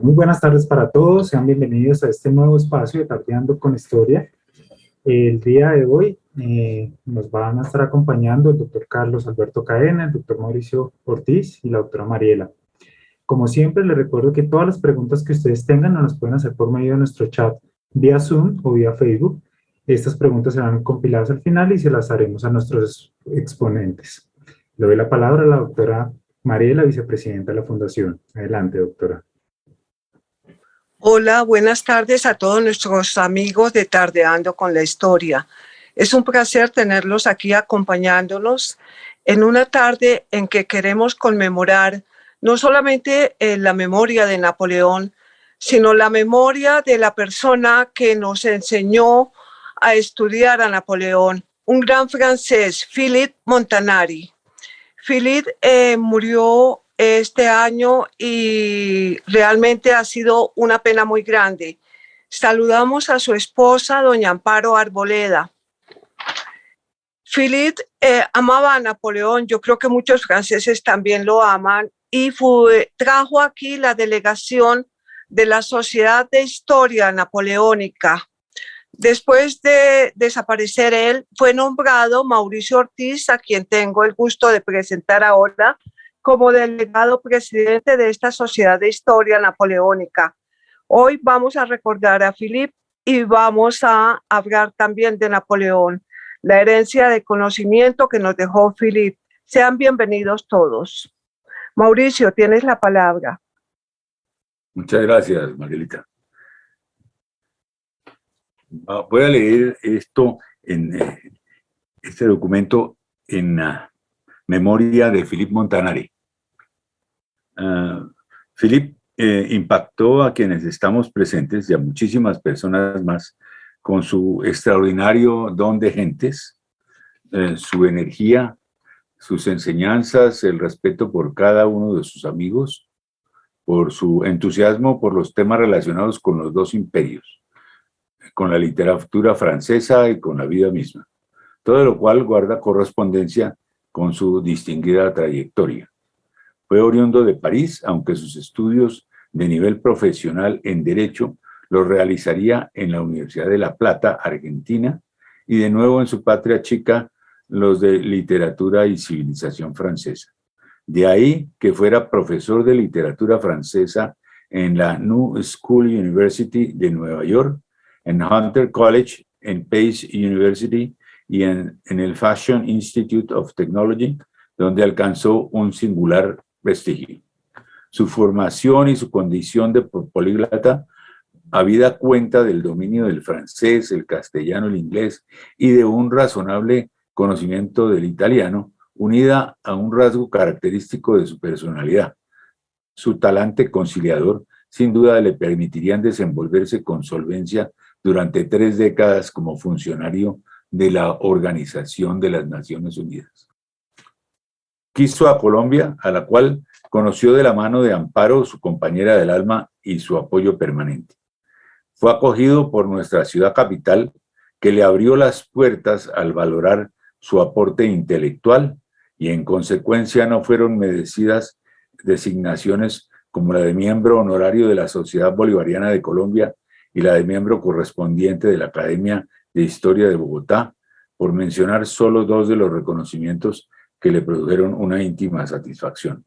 Muy buenas tardes para todos, sean bienvenidos a este nuevo espacio de Tardeando con Historia. El día de hoy nos van a estar acompañando el doctor Carlos Alberto Cadena, el doctor Mauricio Ortiz y la doctora Mariela. Como siempre, les recuerdo que todas las preguntas que ustedes tengan nos las pueden hacer por medio de nuestro chat vía Zoom o vía Facebook. Estas preguntas serán compiladas al final y se las haremos a nuestros exponentes. Le doy la palabra a la doctora Mariela, vicepresidenta de la Fundación. Adelante, doctora. Hola, buenas tardes a todos nuestros amigos de Tardeando con la Historia. Es un placer tenerlos aquí acompañándonos en una tarde en que queremos conmemorar no solamente la memoria de Napoleón, sino la memoria de la persona que nos enseñó a estudiar a Napoleón, un gran francés, Philippe Montanari. Philippe murió este año y realmente ha sido una pena muy grande. Saludamos a su esposa, doña Amparo Arboleda. Philippe amaba a Napoleón, yo creo que muchos franceses también lo aman, y trajo aquí la delegación de la Sociedad de Historia Napoleónica. Después de desaparecer él, fue nombrado Mauricio Ortiz, a quien tengo el gusto de presentar ahora, como delegado presidente de esta Sociedad de Historia Napoleónica. Hoy vamos a recordar a Philippe y vamos a hablar también de Napoleón, la herencia de conocimiento que nos dejó Philippe. Sean bienvenidos todos. Mauricio, tienes la palabra. Muchas gracias, Marielita. Voy a leer esto en este documento en memoria de Philippe Montanari. Philippe impactó a quienes estamos presentes y a muchísimas personas más con su extraordinario don de gentes, su energía, sus enseñanzas, el respeto por cada uno de sus amigos, por su entusiasmo por los temas relacionados con los dos imperios, con la literatura francesa y con la vida misma, todo lo cual guarda correspondencia con su distinguida trayectoria. Fue oriundo de París, aunque sus estudios de nivel profesional en Derecho los realizaría en la Universidad de La Plata, Argentina, y de nuevo en su patria chica, los de Literatura y Civilización Francesa. De ahí que fuera profesor de literatura francesa en la New School University de Nueva York, en Hunter College, en Pace University y en el Fashion Institute of Technology, donde alcanzó un singular prestigio. Su formación y su condición de políglota, habida cuenta del dominio del francés, el castellano, el inglés y de un razonable conocimiento del italiano, unida a un rasgo característico de su personalidad. Su talante conciliador, sin duda, le permitirían desenvolverse con solvencia durante 3 décadas como funcionario de la Organización de las Naciones Unidas. Quiso a Colombia, a la cual conoció de la mano de Amparo, su compañera del alma y su apoyo permanente. Fue acogido por nuestra ciudad capital, que le abrió las puertas al valorar su aporte intelectual y en consecuencia no fueron merecidas designaciones como la de miembro honorario de la Sociedad Bolivariana de Colombia y la de miembro correspondiente de la Academia de Historia de Bogotá, por mencionar solo 2 de los reconocimientos que le produjeron una íntima satisfacción.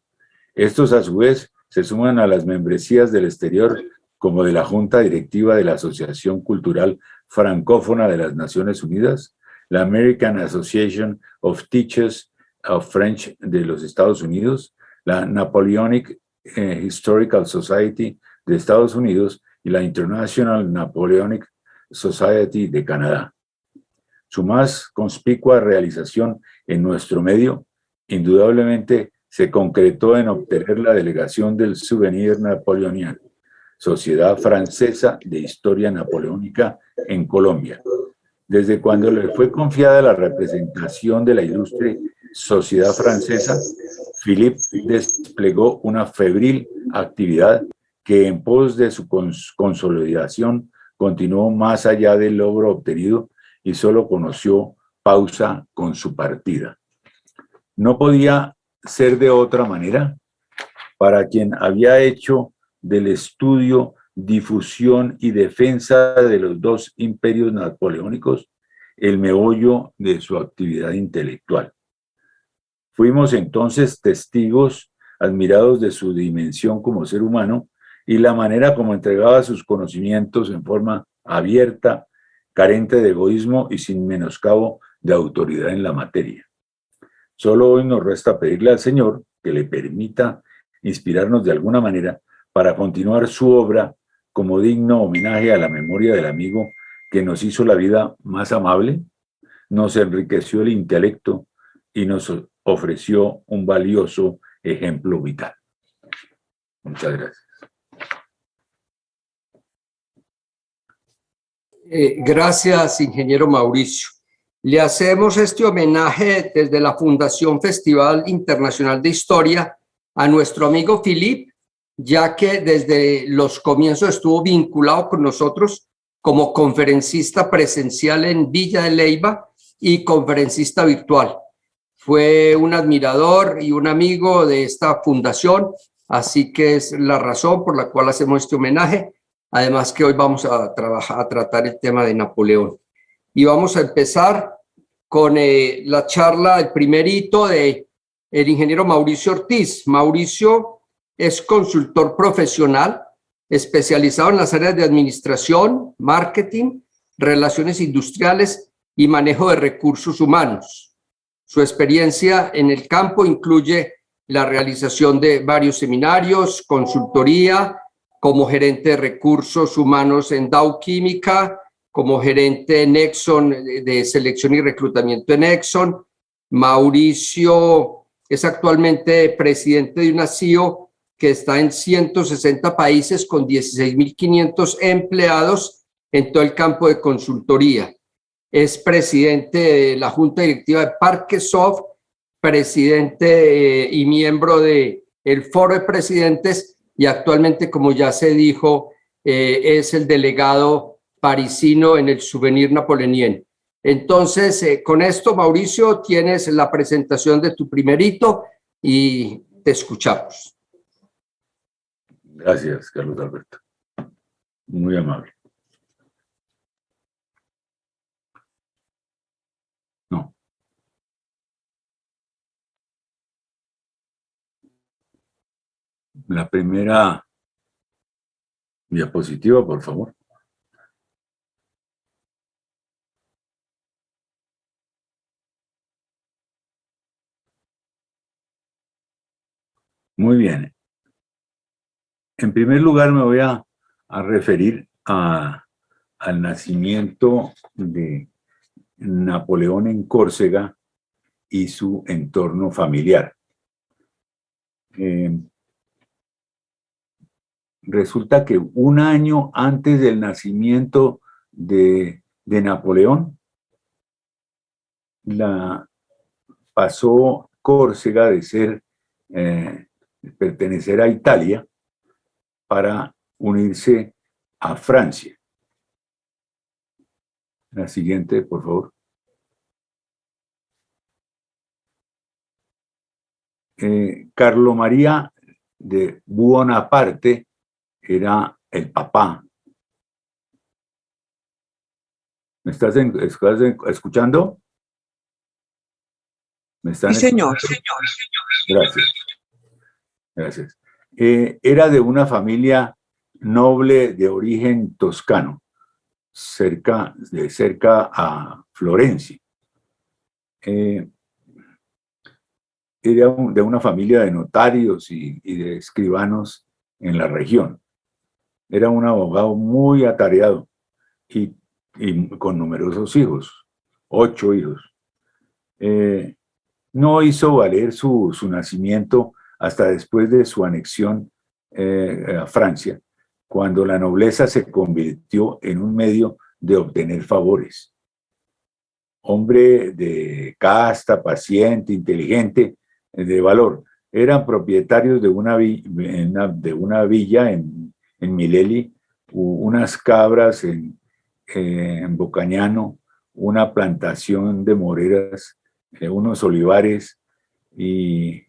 Estos, a su vez, se suman a las membresías del exterior como de la Junta Directiva de la Asociación Cultural Francófona de las Naciones Unidas, la American Association of Teachers of French de los Estados Unidos, la Napoleonic Historical Society de Estados Unidos y la International Napoleonic Society de Canadá. Su más conspicua realización en nuestro medio, indudablemente, se concretó en obtener la delegación del Souvenir Napoleonien, Sociedad Francesa de Historia Napoleónica en Colombia. Desde cuando le fue confiada la representación de la ilustre Sociedad Francesa, Philippe desplegó una febril actividad que en pos de su consolidación continuó más allá del logro obtenido y solo conoció pausa con su partida. No podía ser de otra manera. Para quien había hecho del estudio, difusión y defensa de los dos imperios napoleónicos el meollo de su actividad intelectual. Fuimos entonces testigos admirados de su dimensión como ser humano y la manera como entregaba sus conocimientos en forma abierta, carente de egoísmo y sin menoscabo de autoridad en la materia. Solo hoy nos resta pedirle al Señor que le permita inspirarnos de alguna manera para continuar su obra como digno homenaje a la memoria del amigo que nos hizo la vida más amable, nos enriqueció el intelecto y nos ofreció un valioso ejemplo vital. Muchas gracias. Gracias, ingeniero Mauricio. Le hacemos este homenaje desde la Fundación Festival Internacional de Historia a nuestro amigo Philippe, ya que desde los comienzos estuvo vinculado con nosotros como conferencista presencial en Villa de Leyva y conferencista virtual. Fue un admirador y un amigo de esta fundación, así que es la razón por la cual hacemos este homenaje. Además que hoy vamos a tratar el tema de Napoleón. Y vamos a empezar con la charla, el primer hito de el ingeniero Mauricio Ortiz. Mauricio es consultor profesional, especializado en las áreas de administración, marketing, relaciones industriales y manejo de recursos humanos. Su experiencia en el campo incluye la realización de varios seminarios, consultoría, como gerente de recursos humanos en Dow Química, como gerente de Nexon, de selección y reclutamiento en Nexon. Mauricio es actualmente presidente de una CEO que está en 160 países con 16.500 empleados en todo el campo de consultoría. Es presidente de la Junta Directiva de Parquesoft, presidente y miembro del Foro de Presidentes y actualmente, como ya se dijo, es el delegado parisino en el Souvenir Napoléonien. Entonces, con esto, Mauricio, tienes la presentación de tu primer hito y te escuchamos. Gracias, Carlos Alberto. Muy amable. No. La primera diapositiva, por favor. Muy bien. En primer lugar, me voy a referir al nacimiento de Napoleón en Córcega y su entorno familiar. Resulta que un año antes del nacimiento de Napoleón, pasó Córcega de pertenecer a Italia para unirse a Francia. La siguiente, por favor. Carlo María de Buonaparte era el papá. ¿Me estás escuchando? ¿Me están Sí, señor. Gracias. Gracias. Era de una familia noble de origen toscano, cerca a Florencia. Era de una familia de notarios y de escribanos en la región. Era un abogado muy atareado y con numerosos hijos, 8 hijos. No hizo valer su nacimiento hasta después de su anexión a Francia, cuando la nobleza se convirtió en un medio de obtener favores. Hombre de casta, paciente, inteligente, de valor. Eran propietarios de una villa en Mileli, unas cabras en Bocañano, una plantación de moreras, unos olivares y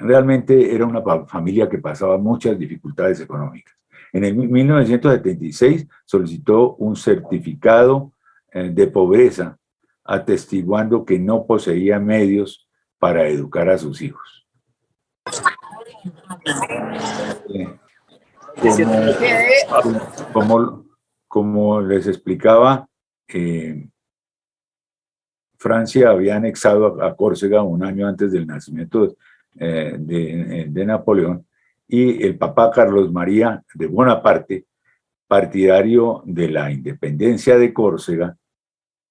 realmente era una familia que pasaba muchas dificultades económicas. En el 1976 solicitó un certificado de pobreza, atestiguando que no poseía medios para educar a sus hijos. Como les explicaba, Francia había anexado a Córcega un año antes del nacimiento de Napoleón, y el papá Carlos María de Bonaparte, partidario de la independencia de Córcega,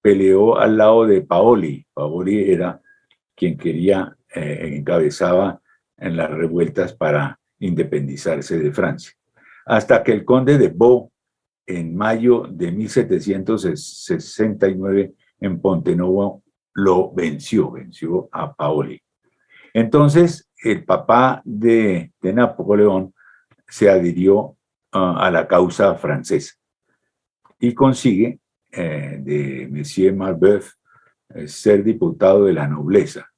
peleó al lado de Paoli. Paoli era quien encabezaba en las revueltas para independizarse de Francia. Hasta que el conde de Vaux, en mayo de 1769, en Pontenuevo, lo venció a Paoli. Entonces, el papá de Napoleón se adhirió a la causa francesa y consigue de Monsieur Marbeuf ser diputado de la nobleza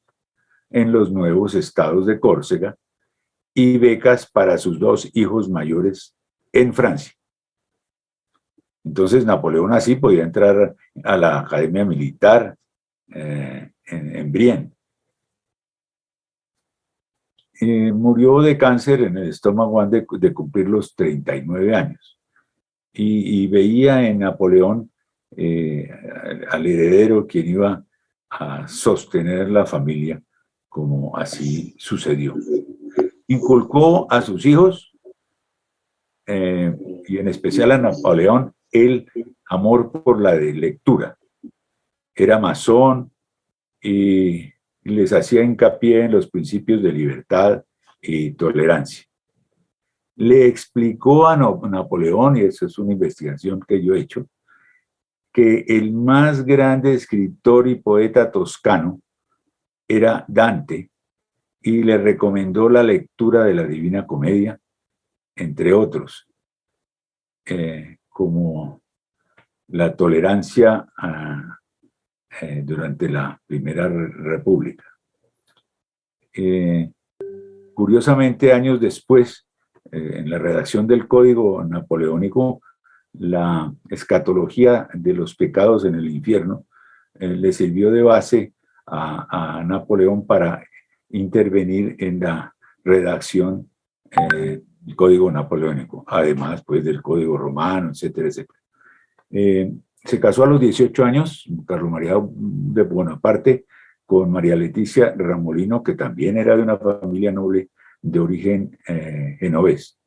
en los nuevos estados de Córcega y becas para sus dos hijos mayores en Francia. Entonces Napoleón así podía entrar a la academia militar en Brienne. Murió de cáncer en el estómago antes de cumplir los 39 años. Y veía en Napoleón al heredero, quien iba a sostener la familia, como así sucedió. Inculcó a sus hijos, y en especial a Napoleón, el amor por la lectura. Era masón y les hacía hincapié en los principios de libertad y tolerancia. Le explicó a Napoleón, y eso es una investigación que yo he hecho, que el más grande escritor y poeta toscano era Dante, y le recomendó la lectura de la Divina Comedia, entre otros, como la tolerancia durante la Primera República. Curiosamente, años después, en la redacción del Código Napoleónico, la escatología de los pecados en el infierno le sirvió de base a Napoleón para intervenir en la redacción del Código Napoleónico, además pues del Código Romano, etcétera, etcétera. Se casó a los 18 años, Carlos María de Bonaparte, con María Leticia Ramolino, que también era de una familia noble de origen genovés.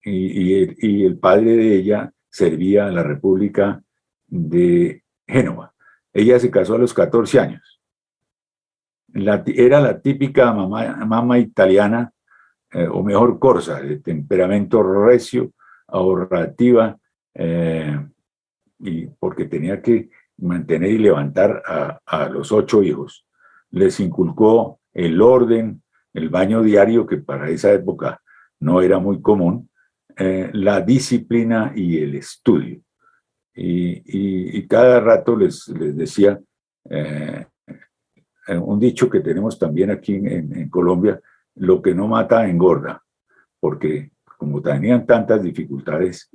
Y el padre de ella servía a la República de Génova. Ella se casó a los 14 años. Era la típica mamá italiana, o mejor corsa, de temperamento recio, ahorrativa, y porque tenía que mantener y levantar a los 8 hijos. Les inculcó el orden, el baño diario, que para esa época no era muy común, la disciplina y el estudio. Y cada rato les decía un dicho que tenemos también aquí en Colombia: lo que no mata engorda, porque como tenían tantas dificultades,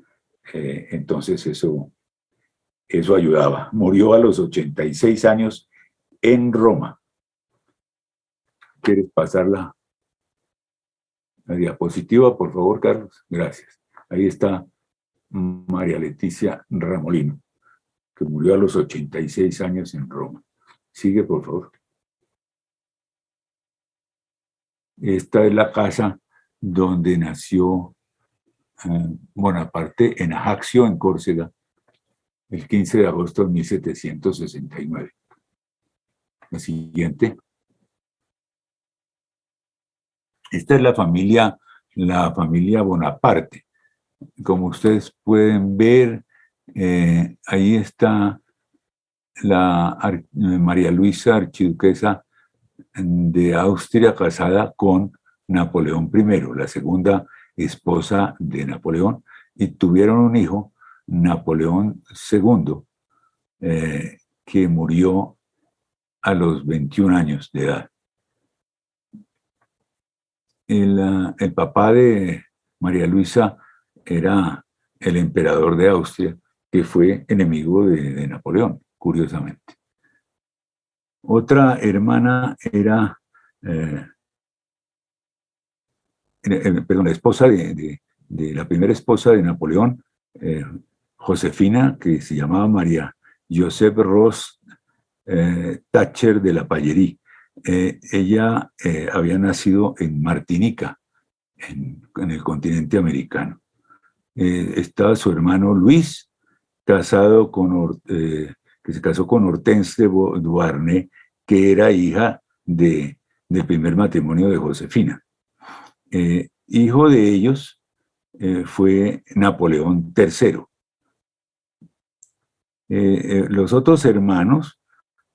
entonces eso ayudaba. Murió a los 86 años en Roma. ¿Quieres pasar la diapositiva, por favor, Carlos? Gracias. Ahí está María Leticia Ramolino, que murió a los 86 años en Roma. Sigue, por favor. Esta es la casa donde nació Bonaparte, en Ajaccio, en Córcega, el 15 de agosto de 1769. La siguiente. Esta es la familia Bonaparte. Como ustedes pueden ver, ahí está la María Luisa, archiduquesa de Austria, casada con Napoleón I, la segunda esposa de Napoleón, y tuvieron un hijo, Napoleón II, que murió a los 21 años de edad. El papá de María Luisa era el emperador de Austria, que fue enemigo de Napoleón, curiosamente. Otra hermana era, perdón, la esposa de la primera esposa de Napoleón, Josefina, que se llamaba María Joseph Ross Thatcher de la Pallerie. Ella había nacido en Martinica, en el continente americano. Estaba su hermano Luis, casado con, que se casó con Hortense de Beauharnais, que era hija del primer matrimonio de Josefina. Hijo de ellos fue Napoleón III. Los otros hermanos,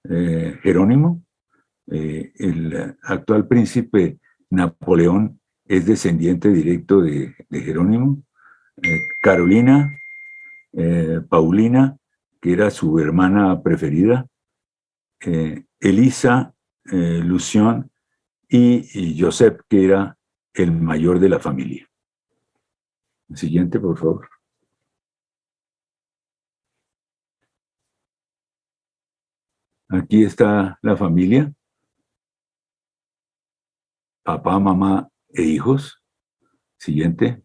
Jerónimo, el actual príncipe Napoleón es descendiente directo de Jerónimo, Carolina, Paulina, que era su hermana preferida, Elisa, Lución y Joseph, que era el mayor de la familia. El siguiente, por favor. Aquí está la familia, papá, mamá e hijos. Siguiente.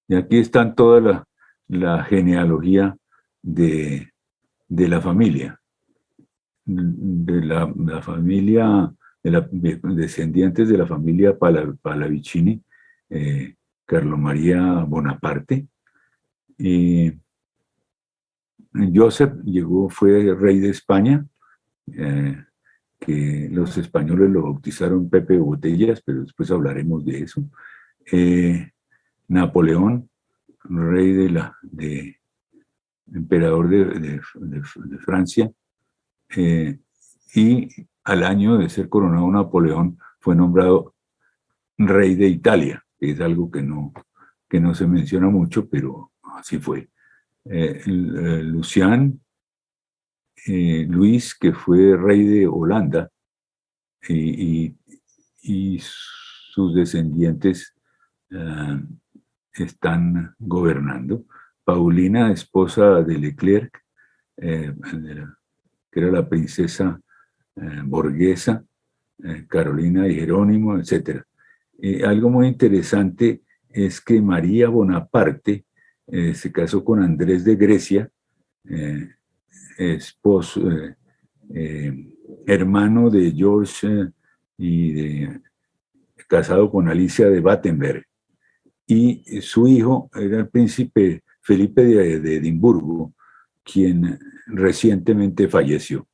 Y aquí están toda la genealogía de la familia, de la familia, de descendientes de la familia Pallavicini, Carlo María Bonaparte. Y Joseph fue rey de España, que los españoles lo bautizaron Pepe Botellas, pero después hablaremos de eso. Napoleón, rey emperador de Francia, y al año de ser coronado Napoleón fue nombrado rey de Italia, que es algo que no se menciona mucho, pero así fue. Lucián, Luis, que fue rey de Holanda, y sus descendientes están gobernando. Paulina, esposa de Leclerc, que era la princesa Borghesa, Carolina y Jerónimo, etc. Algo muy interesante es que María Bonaparte se casó con Andrés de Grecia, hermano de George y casado con Alicia de Battenberg. Y su hijo era el príncipe Felipe de Edimburgo, quien recientemente falleció.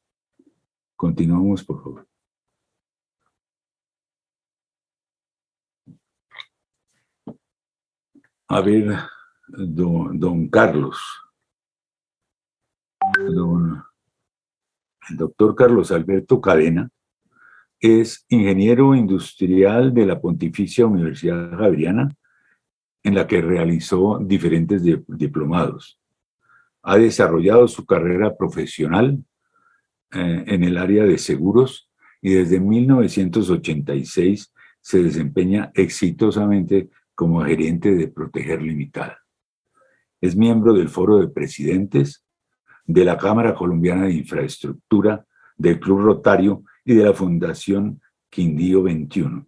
Continuamos, por favor. A ver, don Carlos. El doctor Carlos Alberto Cadena es ingeniero industrial de la Pontificia Universidad Javeriana, en la que realizó diferentes diplomados. Ha desarrollado su carrera profesional en el área de seguros y desde 1986 se desempeña exitosamente como gerente de Proteger Limitada. Es miembro del Foro de Presidentes, de la Cámara Colombiana de Infraestructura, del Club Rotario y de la Fundación Quindío 21.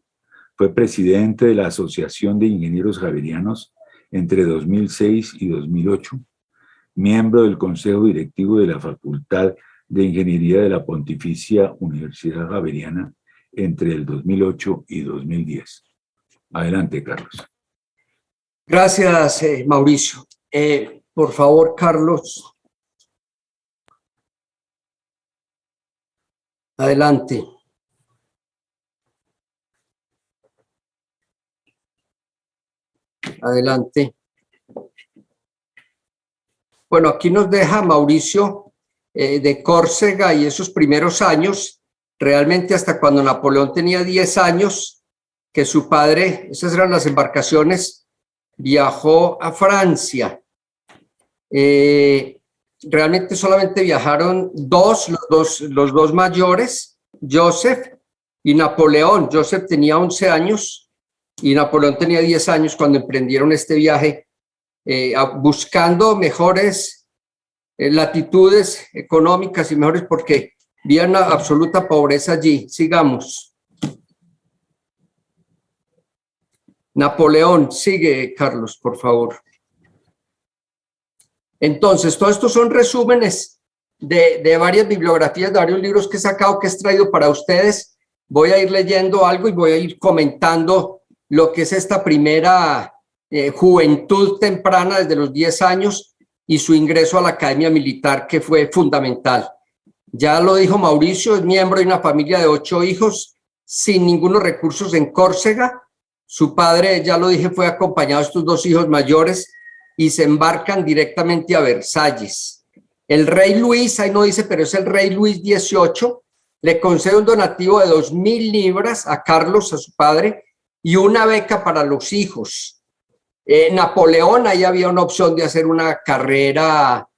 Fue presidente de la Asociación de Ingenieros Javerianos entre 2006 y 2008, miembro del Consejo Directivo de la Facultad de Ingeniería de la Pontificia Universidad Javeriana entre el 2008 y 2010. Adelante, Carlos. Gracias, Mauricio. Por favor, Carlos. Adelante. Adelante. Bueno, aquí nos deja Mauricio de Córcega y esos primeros años, realmente hasta cuando Napoleón tenía 10 años, que su padre, esas eran las embarcaciones, viajó a Francia. Realmente solamente viajaron los dos mayores, Joseph y Napoleón. Joseph tenía 11 años y Napoleón tenía 10 años cuando emprendieron este viaje buscando mejores latitudes económicas y mejores porque había una absoluta pobreza allí. Sigamos. Napoleón, sigue, Carlos, por favor. Entonces, todos estos son resúmenes de varias bibliografías, de varios libros que he sacado, que he traído para ustedes. Voy a ir leyendo algo y voy a ir comentando lo que es esta primera juventud temprana desde los 10 años y su ingreso a la Academia Militar, que fue fundamental. Ya lo dijo Mauricio, es miembro de una familia de 8 hijos, sin ningunos recursos en Córcega. Su padre, ya lo dije, fue acompañado de estos 2 hijos mayores y se embarcan directamente a Versalles. El rey Luis, ahí no dice, pero es el rey Luis XVIII, le concede un donativo de 2.000 libras a Carlos, a su padre, y una beca para los hijos. Napoleón, ahí había una opción de hacer una carrera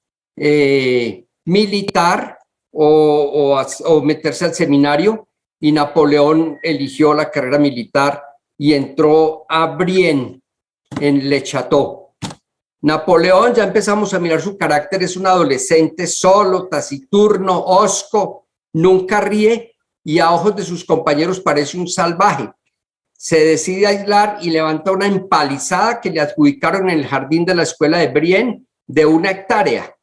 militar o meterse al seminario, y Napoleón eligió la carrera militar y entró a Brienne, en Le Château. Napoleón, ya empezamos a mirar su carácter, es un adolescente solo, taciturno, hosco, nunca ríe y a ojos de sus compañeros parece un salvaje. Se decide a aislar y levanta una empalizada que le adjudicaron en el jardín de la escuela de Brienne de 1 hectárea.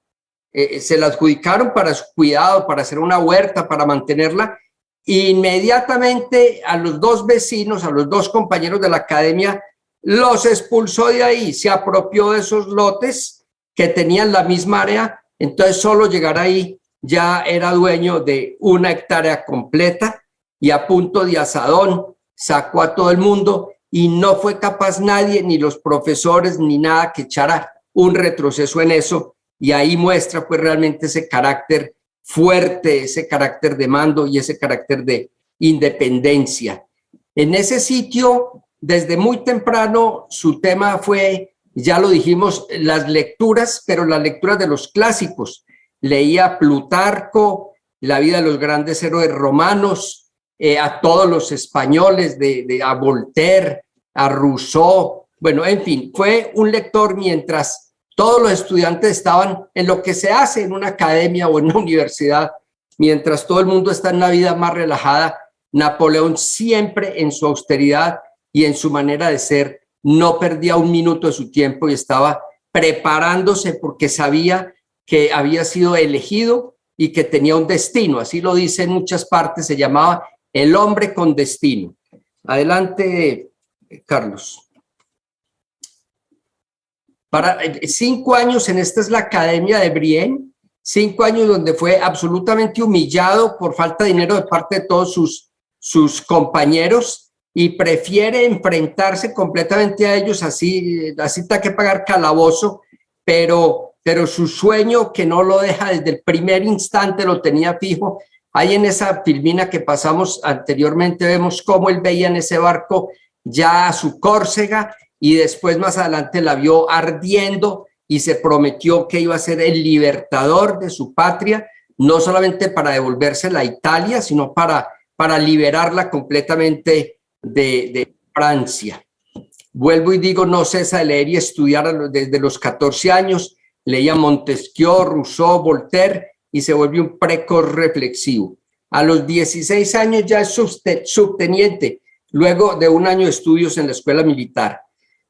Se la adjudicaron para su cuidado, para hacer una huerta, para mantenerla. Inmediatamente a los 2 vecinos, a los 2 compañeros de la academia, los expulsó de ahí, se apropió de esos lotes que tenían la misma área, entonces solo llegar ahí ya era dueño de 1 hectárea completa y a punto de asadón sacó a todo el mundo y no fue capaz nadie, ni los profesores, ni nada que echara un retroceso en eso, y ahí muestra pues realmente ese carácter fuerte, ese carácter de mando y ese carácter de independencia. En ese sitio, desde muy temprano, su tema fue, ya lo dijimos, las lecturas, pero las lecturas de los clásicos. Leía Plutarco, la vida de los grandes héroes romanos, a todos los españoles, a Voltaire, a Rousseau. Bueno, en fin, fue un lector mientras todos los estudiantes estaban en lo que se hace en una academia o en una universidad, mientras todo el mundo está en una vida más relajada. Napoleón siempre en su austeridad y en su manera de ser no perdía un minuto de su tiempo y estaba preparándose porque sabía que había sido elegido y que tenía un destino. Así lo dice en muchas partes, se llamaba el hombre con destino. Adelante, Carlos. Para 5 años, esta es la Academia de Brienne, 5 años donde fue absolutamente humillado por falta de dinero de parte de todos sus compañeros y prefiere enfrentarse completamente a ellos, así está que pagar calabozo, pero su sueño, que no lo deja desde el primer instante, lo tenía fijo. Ahí en esa filmina que pasamos anteriormente vemos cómo él veía en ese barco ya a su Córcega y después más adelante la vio ardiendo y se prometió que iba a ser el libertador de su patria, no solamente para devolvérsela a Italia, sino para liberarla completamente de Francia. Vuelvo y digo, no cesa de leer y estudiar desde los 14 años, leía Montesquieu, Rousseau, Voltaire y se volvió un precoz reflexivo. A los 16 años ya es subteniente, luego de 1 año de estudios en la escuela militar.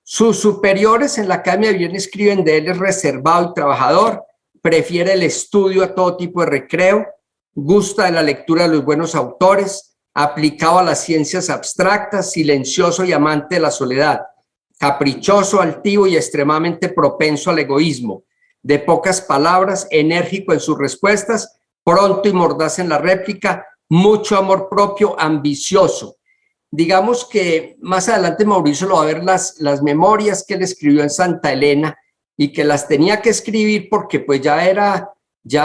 Sus superiores en la Academia bien escriben de él: es reservado y trabajador, prefiere el estudio a todo tipo de recreo, gusta de la lectura de los buenos autores, aplicado a las ciencias abstractas, silencioso y amante de la soledad, caprichoso, altivo y extremadamente propenso al egoísmo, de pocas palabras, enérgico en sus respuestas, pronto y mordaz en la réplica, mucho amor propio, ambicioso. Digamos que más adelante Mauricio lo va a ver las memorias que él escribió en Santa Elena y que las tenía que escribir porque pues ya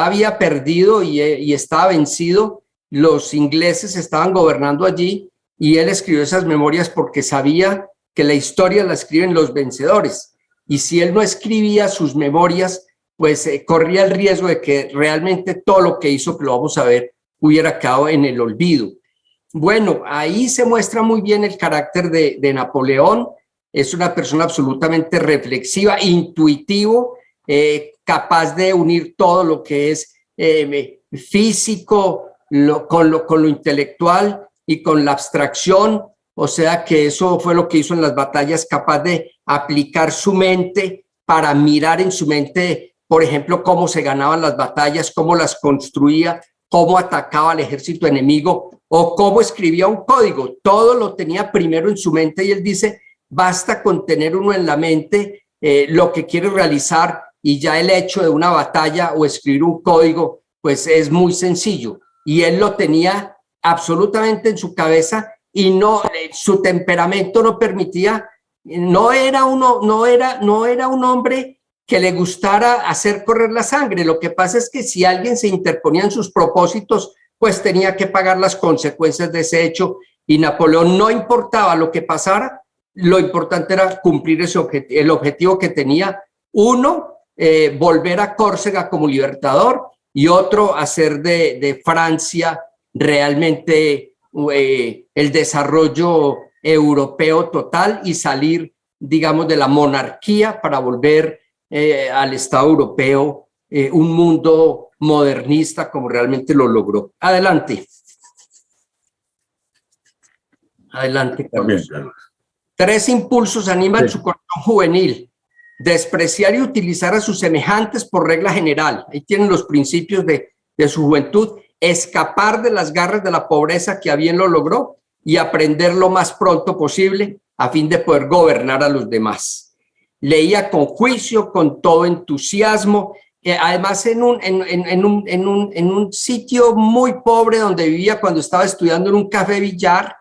había perdido y estaba vencido. Los ingleses estaban gobernando allí y él escribió esas memorias porque sabía que la historia la escriben los vencedores. Y si él no escribía sus memorias, pues corría el riesgo de que realmente todo lo que hizo, que lo vamos a ver, hubiera quedado en el olvido. Bueno, ahí se muestra muy bien el carácter de Napoleón. Es una persona absolutamente reflexiva, intuitivo, capaz de unir todo lo que es físico con lo intelectual y con la abstracción. O sea que eso fue lo que hizo en las batallas, capaz de aplicar su mente para mirar en su mente, por ejemplo, cómo se ganaban las batallas, cómo las construía, cómo atacaba al ejército enemigo o cómo escribía un código. Todo lo tenía primero en su mente y él dice, basta con tener uno en la mente lo que quiere realizar y ya el hecho de una batalla o escribir un código, pues es muy sencillo. Y él lo tenía absolutamente en su cabeza y no, su temperamento no permitía, no era un hombre que le gustara hacer correr la sangre. Lo que pasa es que si alguien se interponía en sus propósitos, pues tenía que pagar las consecuencias de ese hecho y Napoleón no importaba lo que pasara, lo importante era cumplir el objetivo que tenía. Uno, volver a Córcega como libertador y otro, hacer de Francia realmente el desarrollo europeo total y salir, digamos, de la monarquía para volver al Estado europeo, un mundo modernista como realmente lo logró. Adelante. Adelante, Carlos. Bien, Carlos. 3 impulsos animan su corazón juvenil. Despreciar y utilizar a sus semejantes por regla general. Ahí tienen los principios de su juventud. Escapar de las garras de la pobreza, que a bien lo logró, y aprender lo más pronto posible a fin de poder gobernar a los demás. Leía con juicio, con todo entusiasmo, además en un sitio muy pobre donde vivía cuando estaba estudiando en un café billar.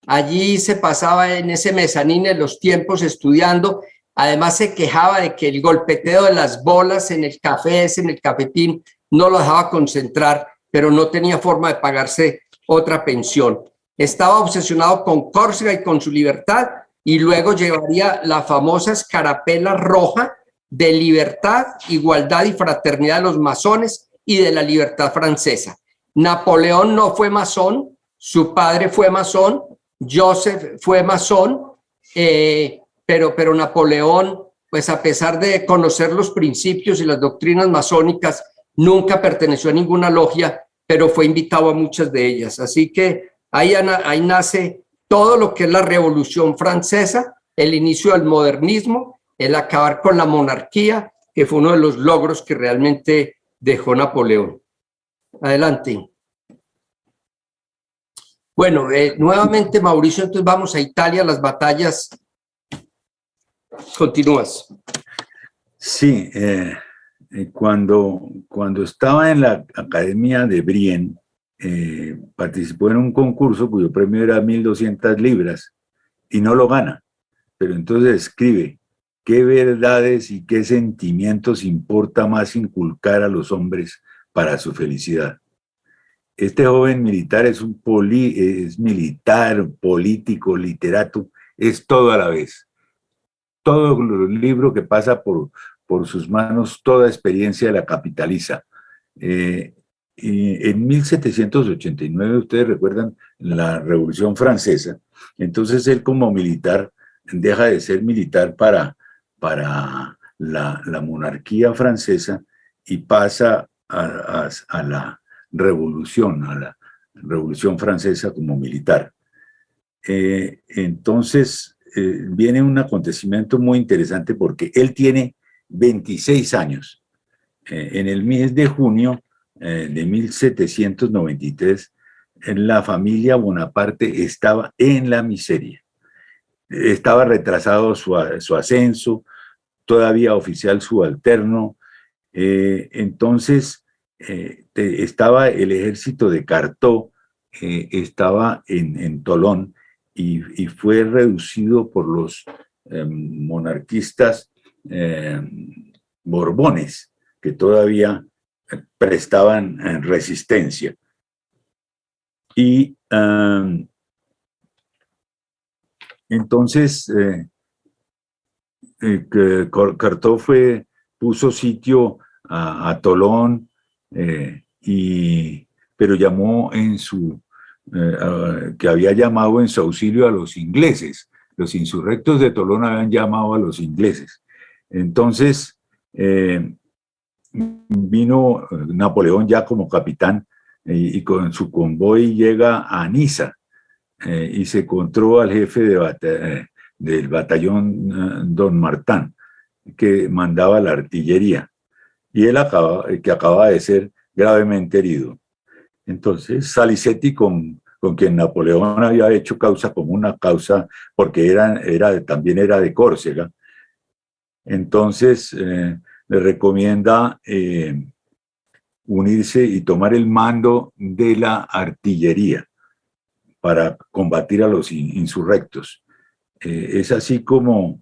Allí se pasaba en ese mezanín en los tiempos estudiando. Además se quejaba de que el golpeteo de las bolas en el café, en el cafetín, no lo dejaba concentrar, pero no tenía forma de pagarse otra pensión. Estaba obsesionado con Córcega y con su libertad, y luego llevaría la famosa escarapela roja de libertad, igualdad y fraternidad de los masones y de la libertad francesa. Napoleón no fue masón, su padre fue masón, Joseph fue masón, pero Napoleón, pues a pesar de conocer los principios y las doctrinas masónicas, nunca perteneció a ninguna logia, pero fue invitado a muchas de ellas. Así que ahí nace todo lo que es la Revolución Francesa, el inicio del modernismo, el acabar con la monarquía, que fue uno de los logros que realmente dejó Napoleón. Adelante. Bueno, nuevamente, Mauricio, entonces vamos a Italia, las batallas. Continúas. Sí, cuando estaba en la Academia de Brienne, participó en un concurso cuyo premio era 1.200 libras y no lo gana, pero entonces escribe: ¿qué verdades y qué sentimientos importa más inculcar a los hombres para su felicidad? Este joven militar es militar, político, literato, es todo a la vez. Todo el libro que pasa por sus manos, toda experiencia la capitaliza. Y en 1789, ustedes recuerdan la Revolución Francesa, entonces él como militar deja de ser militar para la monarquía francesa y pasa a la revolución francesa como militar. Entonces viene un acontecimiento muy interesante porque él tiene 26 años. En el mes de junio de 1793, la familia Bonaparte estaba en la miseria. Estaba retrasado su ascenso, todavía oficial subalterno. Entonces, estaba el ejército de Cartó, estaba en Tolón y fue reducido por los monarquistas borbones, que todavía prestaban resistencia. Y entonces Cartó puso sitio a Tolón, pero llamó en su que había llamado en su auxilio a los ingleses. Los insurrectos de Tolón habían llamado a los ingleses. Entonces, vino Napoleón ya como capitán y con su convoy llega a Niza y se encontró al jefe del batallón Don Martán, que mandaba la artillería, y él que acababa de ser gravemente herido. Entonces, Salicetti, con quien Napoleón había hecho causa común, una causa porque también era de Córcega, entonces le recomienda unirse y tomar el mando de la artillería para combatir a los insurrectos. Es así como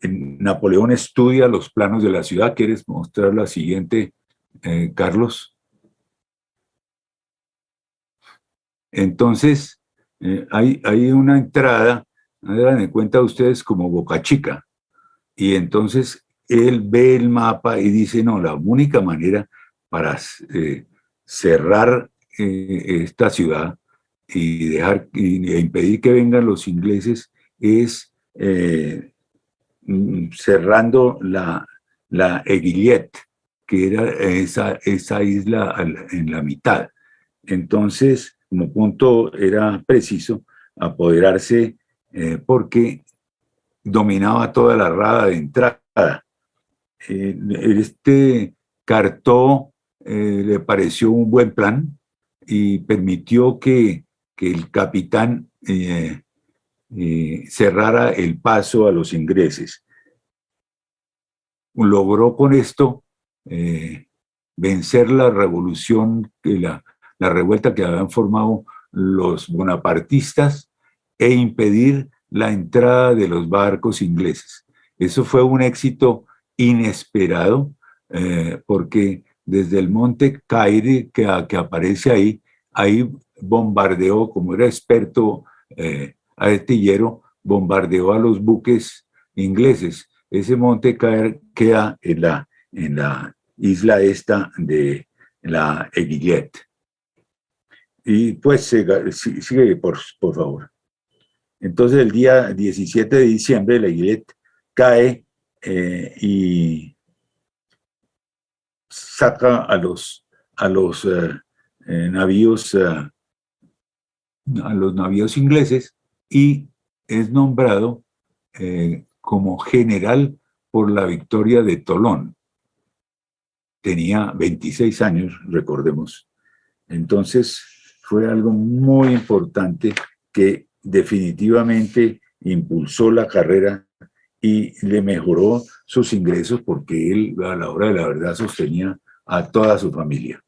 Napoleón estudia los planos de la ciudad. ¿Quieres mostrar la siguiente, Carlos? Entonces, hay una entrada, hagan de cuenta ustedes, como Boca Chica, y entonces él ve el mapa y dice, no, la única manera para cerrar esta ciudad y e impedir que vengan los ingleses es cerrando la Eguillet, que era esa isla en la mitad. Entonces, como punto, era preciso apoderarse porque dominaba toda la rada de entrada. Cartó le pareció un buen plan y permitió que el capitán cerrara el paso a los ingleses. Logró con esto vencer la revolución, la revuelta que habían formado los bonapartistas e impedir la entrada de los barcos ingleses. Eso fue un éxito inesperado porque desde el monte Caire que aparece ahí bombardeó, como era experto artillero, bombardeó a los buques ingleses. Ese monte Caire queda en la isla esta de la Eguillet. Y pues sigue por favor. Entonces el día 17 de diciembre la Eguillet cae y saca a los navíos ingleses y es nombrado como general por la victoria de Tolón. Tenía 26 años, recordemos. Entonces fue algo muy importante que definitivamente impulsó la carrera y le mejoró sus ingresos porque él a la hora de la verdad sostenía a toda su familia.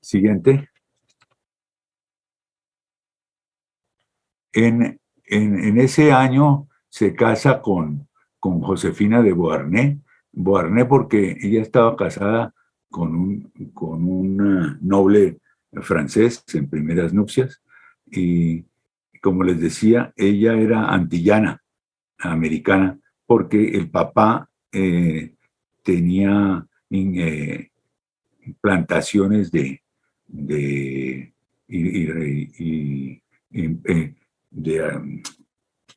Siguiente. En ese año se casa con Josefina de Beauharnais. Beauharnais porque ella estaba casada con un noble francés en primeras nupcias y, como les decía, ella era antillana, americana, porque el papá tenía plantaciones de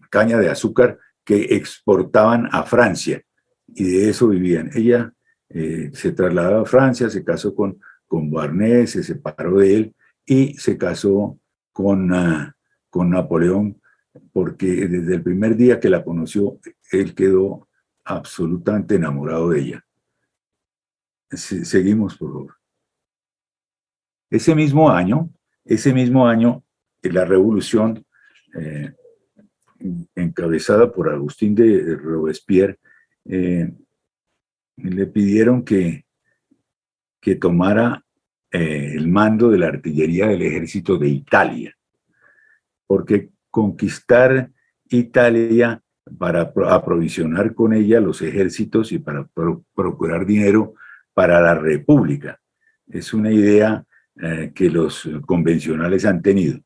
caña de azúcar que exportaban a Francia y de eso vivían. Ella se trasladó a Francia, se casó con Beauharnais, se separó de él y se casó con Napoleón, porque desde el primer día que la conoció, él quedó absolutamente enamorado de ella. Seguimos, por favor. Ese mismo año, la revolución encabezada por Agustín de Robespierre, le pidieron que tomara el mando de la artillería del ejército de Italia, porque conquistar Italia para aprovisionar con ella los ejércitos y para procurar dinero para la República es una idea que los convencionales han tenido.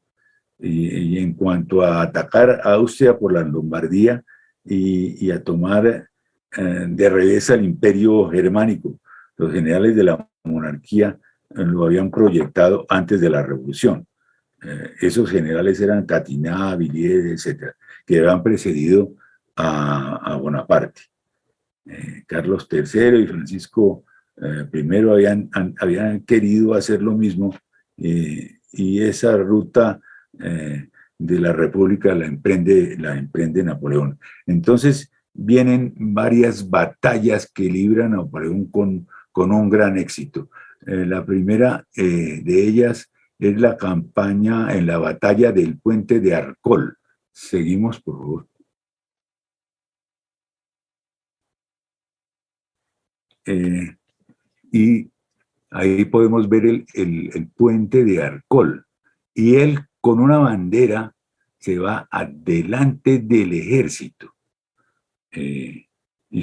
Y en cuanto a atacar a Austria por la Lombardía y a tomar de revés al imperio germánico, los generales de la monarquía lo habían proyectado antes de la revolución. Esos generales eran Catinat, Villiers, etcétera, que habían precedido a Bonaparte. Carlos III y Francisco I habían querido hacer lo mismo, y esa ruta de la República la emprende Napoleón. Entonces vienen varias batallas que libra Napoleón con un gran éxito. La primera de ellas es la campaña en la batalla del puente de Arcole. Seguimos, por favor. Y ahí podemos ver el puente de Arcole. Y él, con una bandera, se va adelante del ejército. Y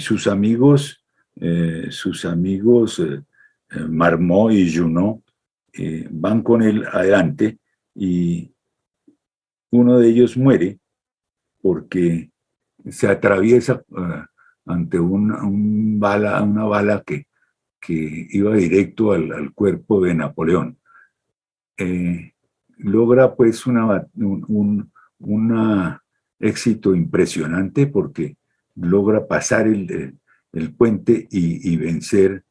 sus amigos Marmont y Junot van con él adelante, y uno de ellos muere porque se atraviesa ante una bala que iba directo al cuerpo de Napoleón. Logra pues un éxito impresionante, porque logra pasar el puente y vencer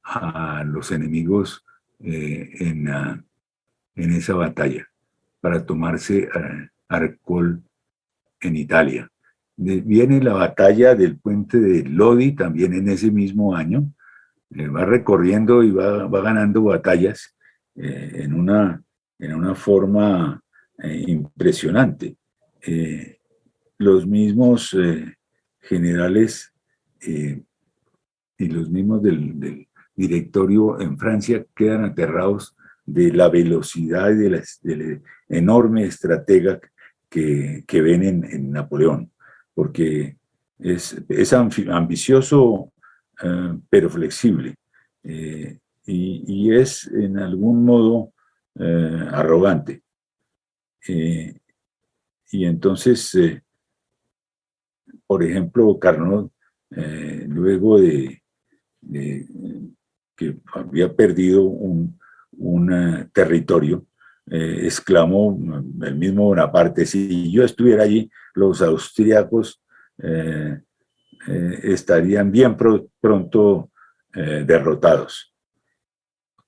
a los enemigos en esa batalla, para tomarse Arcole en Italia. Viene la batalla del puente de Lodi también en ese mismo año. Va recorriendo y va ganando batallas en una forma impresionante. Los mismos generales y los mismos del directorio en Francia quedan aterrados de la velocidad y de la enorme estratega que ven en Napoleón, porque es ambicioso, pero flexible, y es en algún modo arrogante. Y entonces, por ejemplo, Carnot, luego de que había perdido un territorio, exclamó el mismo Bonaparte: si yo estuviera allí, los austríacos estarían bien pronto derrotados.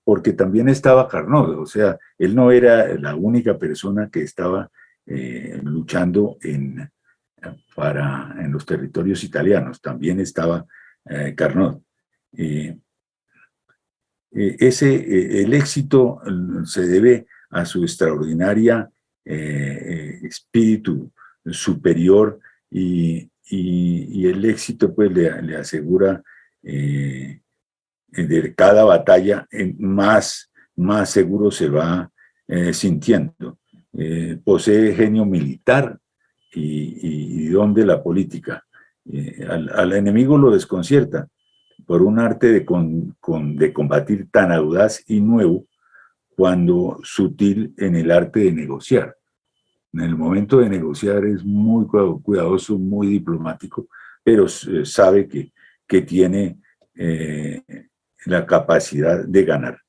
Porque también estaba Carnot, o sea, él no era la única persona que estaba luchando en los territorios italianos, también estaba Carnot. El éxito se debe a su extraordinaria espíritu superior, y el éxito pues le asegura de cada batalla más seguro se va sintiendo. Posee genio militar y don de la política. Al enemigo lo desconcierta por un arte de combatir tan audaz y nuevo, cuando sutil en el arte de negociar. En el momento de negociar es muy cuidadoso, muy diplomático, pero sabe que tiene la capacidad de ganar.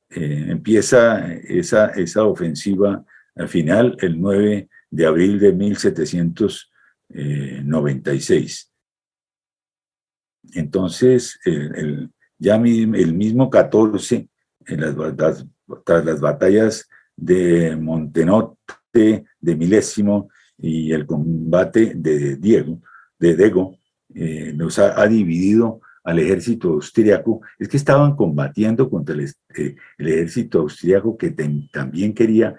Empieza esa ofensiva final el 9 de abril de 1796. Entonces, ya el mismo 14, tras las batallas de Montenotte, de Milésimo y el combate de Dego, nos ha dividido al ejército austríaco. Es que estaban combatiendo contra el ejército austríaco, que también quería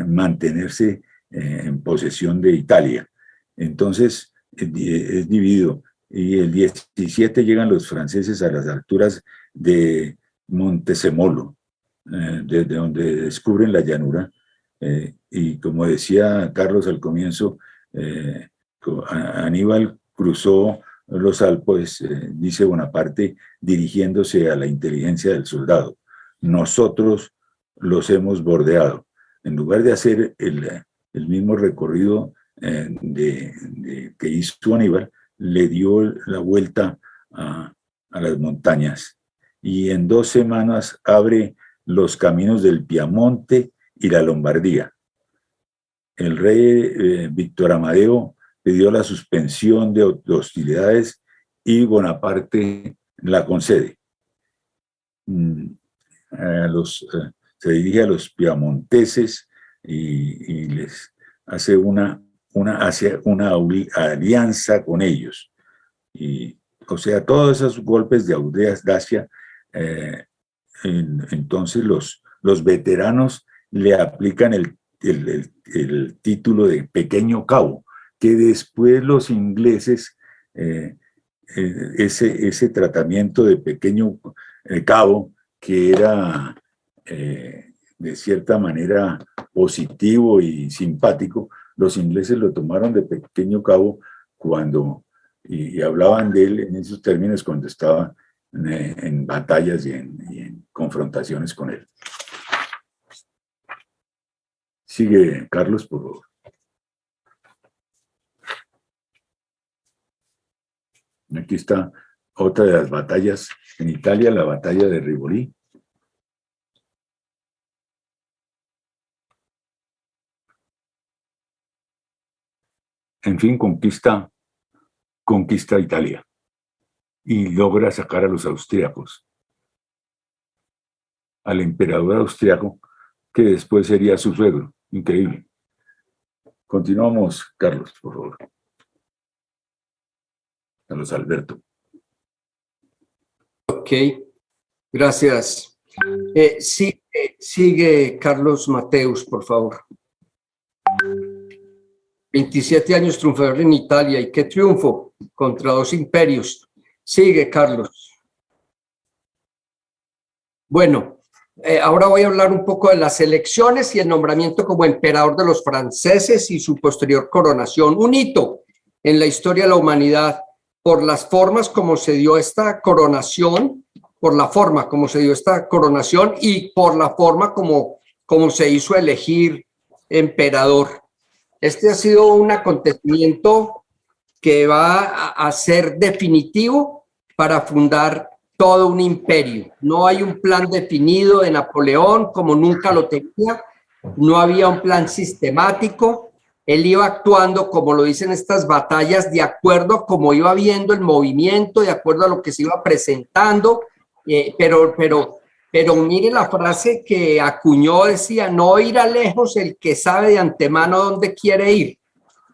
mantenerse en posesión de Italia. Entonces, es dividido. Y el 17 llegan los franceses a las alturas de Montesemolo, desde donde descubren la llanura. Y como decía Carlos al comienzo, Aníbal cruzó los Alpes, dice Bonaparte, dirigiéndose a la inteligencia del soldado. Nosotros los hemos bordeado. En lugar de hacer el mismo recorrido que hizo Aníbal, le dio la vuelta a las montañas, y en 2 semanas abre los caminos del Piamonte y la Lombardía. El rey Víctor Amadeo pidió la suspensión de hostilidades y Bonaparte la concede. Se dirige a los piamonteses y les hace una alianza con ellos. O sea, todos esos golpes de audacia, entonces los veteranos le aplican el título de pequeño cabo, que después los ingleses, ese tratamiento de pequeño cabo, que era de cierta manera positivo y simpático, los ingleses lo tomaron de pequeño cabo y hablaban de él en esos términos cuando estaba en batallas y en confrontaciones con él. Sigue, Carlos, por favor. Aquí está otra de las batallas en Italia, la batalla de Rivoli. En fin, conquista Italia y logra sacar a los austríacos, al emperador austriaco, que después sería su suegro. Increíble. Continuamos, Carlos, por favor. Carlos Alberto. Ok, gracias. Sigue Carlos Mateus, por favor. 27 años triunfador en Italia, y qué triunfo contra 2 imperios. Sigue, Carlos. Bueno, ahora voy a hablar un poco de las elecciones y el nombramiento como emperador de los franceses y su posterior coronación. Un hito en la historia de la humanidad por las formas como se dio esta coronación, por la forma como se dio esta coronación y por la forma como se hizo elegir emperador. Este ha sido un acontecimiento que va a ser definitivo para fundar todo un imperio. No hay un plan definido de Napoleón, como nunca lo tenía. No había un plan sistemático. Él iba actuando, como lo dicen estas batallas, de acuerdo a cómo iba viendo el movimiento, de acuerdo a lo que se iba presentando. Pero mire la frase que acuñó, decía: no irá lejos el que sabe de antemano dónde quiere ir.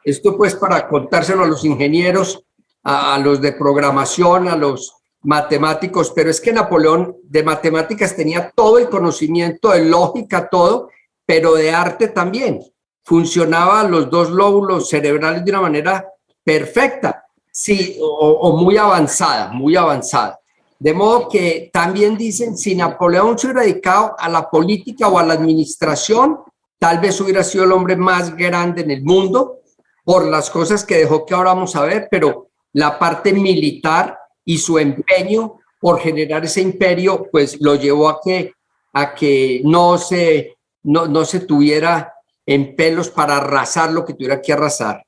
Esto pues para contárselo a los ingenieros, a los de programación, a los matemáticos, pero es que Napoleón de matemáticas tenía todo el conocimiento, de lógica, todo, pero de arte también. Funcionaban los 2 lóbulos cerebrales de una manera perfecta, sí, o muy avanzada, muy avanzada. De modo que también dicen, si Napoleón se hubiera dedicado a la política o a la administración, tal vez hubiera sido el hombre más grande en el mundo por las cosas que dejó, que ahora vamos a ver, pero la parte militar y su empeño por generar ese imperio, pues lo llevó a que no se tuviera en pelos para arrasar lo que tuviera que arrasar,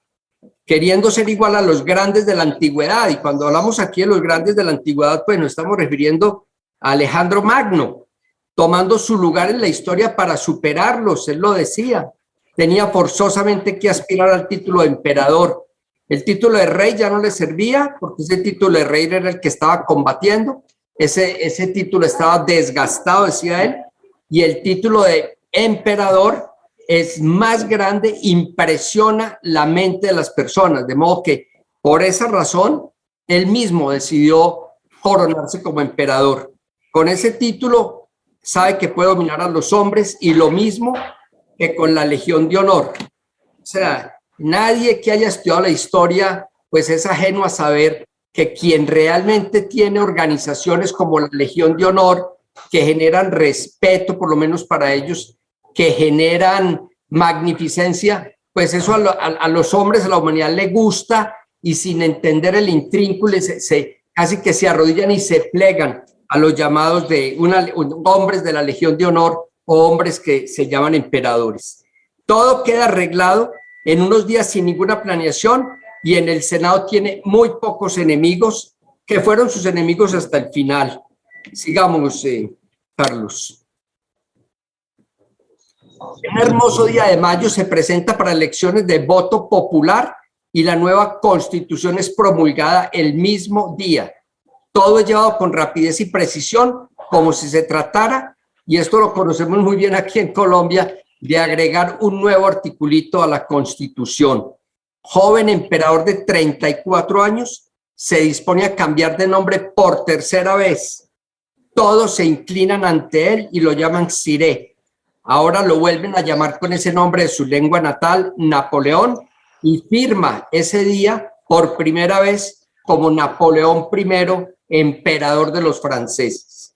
queriendo ser igual a los grandes de la antigüedad. Y cuando hablamos aquí de los grandes de la antigüedad, pues nos estamos refiriendo a Alejandro Magno, tomando su lugar en la historia para superarlos. Él lo decía, tenía forzosamente que aspirar al título de emperador. El título de rey ya no le servía, porque ese título de rey era el que estaba combatiendo. Ese título estaba desgastado, decía él, y el título de emperador es más grande, impresiona la mente de las personas, de modo que por esa razón él mismo decidió coronarse como emperador. Con ese título sabe que puede dominar a los hombres, y lo mismo que con la Legión de Honor. O sea, nadie que haya estudiado la historia pues es ajeno a saber que quien realmente tiene organizaciones como la Legión de Honor, que generan respeto, por lo menos para ellos, que generan magnificencia, pues eso a los hombres, a la humanidad le gusta, y sin entender el intrínculo casi que se arrodillan y se plegan a los llamados de hombres de la Legión de Honor, o hombres que se llaman emperadores. Todo queda arreglado en unos días sin ninguna planeación, y en el Senado tiene muy pocos enemigos. que fueron sus enemigos hasta el final. Sigamos, Carlos. Un hermoso día de mayo se presenta para elecciones de voto popular y la nueva constitución es promulgada el mismo día. Todo es llevado con rapidez y precisión, como si se tratara, y esto lo conocemos muy bien aquí en Colombia, de agregar un nuevo articulito a la constitución. Joven emperador de 34 años se dispone a cambiar de nombre por tercera vez. Todos se inclinan ante él y lo llaman Siré. Ahora lo vuelven a llamar con ese nombre de su lengua natal, Napoleón, y firma ese día por primera vez como Napoleón I, emperador de los franceses.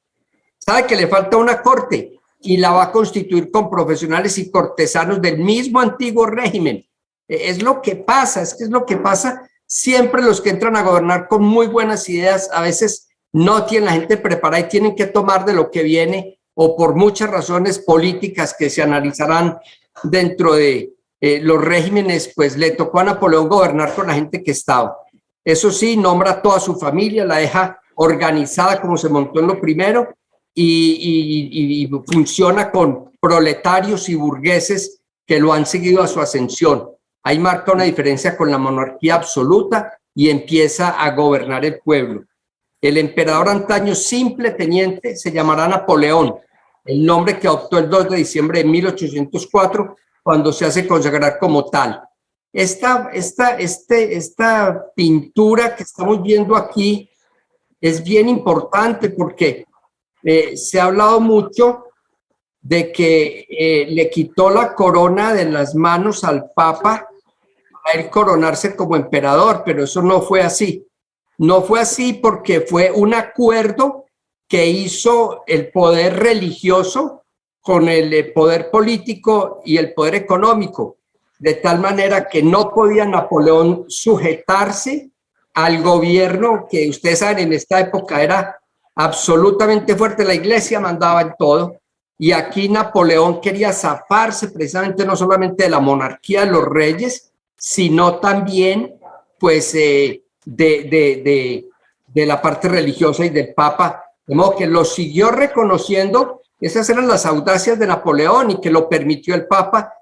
Sabe que le falta una corte y la va a constituir con profesionales y cortesanos del mismo antiguo régimen. Es lo que pasa, es lo que pasa. Siempre los que entran a gobernar con muy buenas ideas, a veces no tienen la gente preparada y tienen que tomar de lo que viene, o por muchas razones políticas que se analizarán dentro de los regímenes, pues le tocó a Napoleón gobernar con la gente que estaba. Eso sí, nombra a toda su familia, la deja organizada como se montó en lo primero y funciona con proletarios y burgueses que lo han seguido a su ascensión. Ahí marca una diferencia con la monarquía absoluta y empieza a gobernar el pueblo. El emperador antaño simple teniente se llamará Napoleón, el nombre que adoptó el 2 de diciembre de 1804 cuando se hace consagrar como tal. Esta pintura que estamos viendo aquí es bien importante porque se ha hablado mucho de que le quitó la corona de las manos al Papa a él coronarse como emperador, pero eso no fue así. No fue así porque fue un acuerdo que hizo el poder religioso con el poder político y el poder económico, de tal manera que no podía Napoleón sujetarse al gobierno que ustedes saben en esta época era absolutamente fuerte. La iglesia mandaba en todo y aquí Napoleón quería zafarse precisamente no solamente de la monarquía de los reyes, sino también pues de la parte religiosa y del Papa, de modo que lo siguió reconociendo. Esas eran las audacias de Napoleón y que lo permitió el Papa.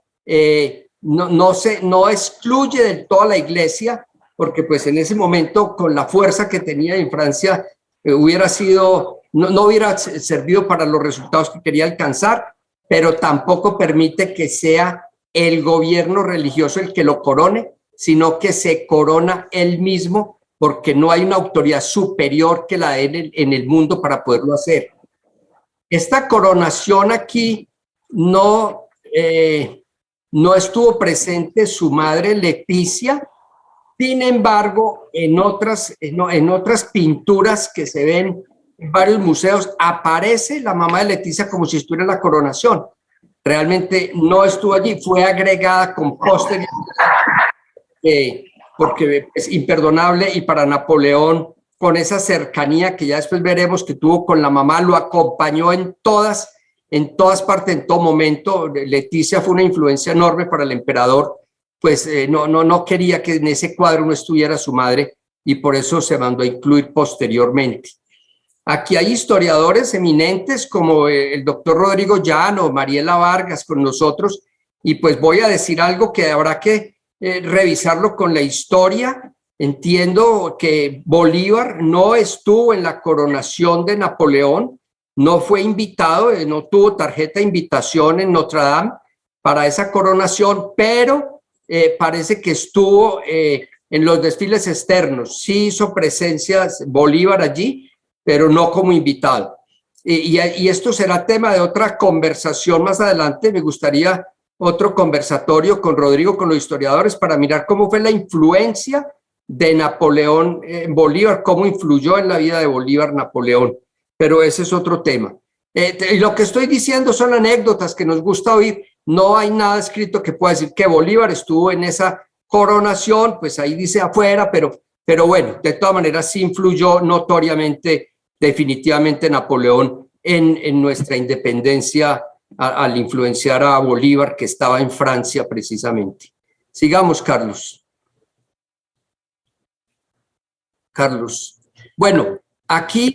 No excluye del todo a la iglesia, porque pues en ese momento con la fuerza que tenía en Francia hubiera sido, no hubiera servido para los resultados que quería alcanzar, pero tampoco permite que sea el gobierno religioso el que lo corone, sino que se corona él mismo, porque no hay una autoridad superior que la dé en el mundo para poderlo hacer. Esta coronación aquí no estuvo presente su madre Leticia. Sin embargo, en otras pinturas que se ven en varios museos, aparece la mamá de Leticia como si estuviera en la coronación. Realmente no estuvo allí, fue agregada con posterioridad, porque es imperdonable, y para Napoleón, con esa cercanía que ya después veremos que tuvo con la mamá, lo acompañó en todas partes, en todo momento. Leticia fue una influencia enorme para el emperador, pues no quería que en ese cuadro no estuviera su madre y por eso se mandó a incluir posteriormente. Aquí hay historiadores eminentes como el doctor Rodrigo Llano, Mariela Vargas con nosotros, y pues voy a decir algo que habrá que revisarlo con la historia. Entiendo que Bolívar no estuvo en la coronación de Napoleón, no fue invitado, no tuvo tarjeta de invitación en Notre Dame para esa coronación, pero parece que estuvo en los desfiles externos. Sí hizo presencias Bolívar allí, pero no como invitado. Y esto será tema de otra conversación más adelante. Me gustaría otro conversatorio con Rodrigo, con los historiadores, para mirar cómo fue la influencia de Napoleón en Bolívar, cómo influyó en la vida de Bolívar Napoleón. Pero ese es otro tema. Y lo que estoy diciendo son anécdotas que nos gusta oír. No hay nada escrito que pueda decir que Bolívar estuvo en esa coronación, pues ahí dice afuera, pero bueno, de todas maneras sí influyó notoriamente, definitivamente Napoleón en nuestra independencia al influenciar a Bolívar, que estaba en Francia precisamente. Sigamos, Carlos. Bueno, aquí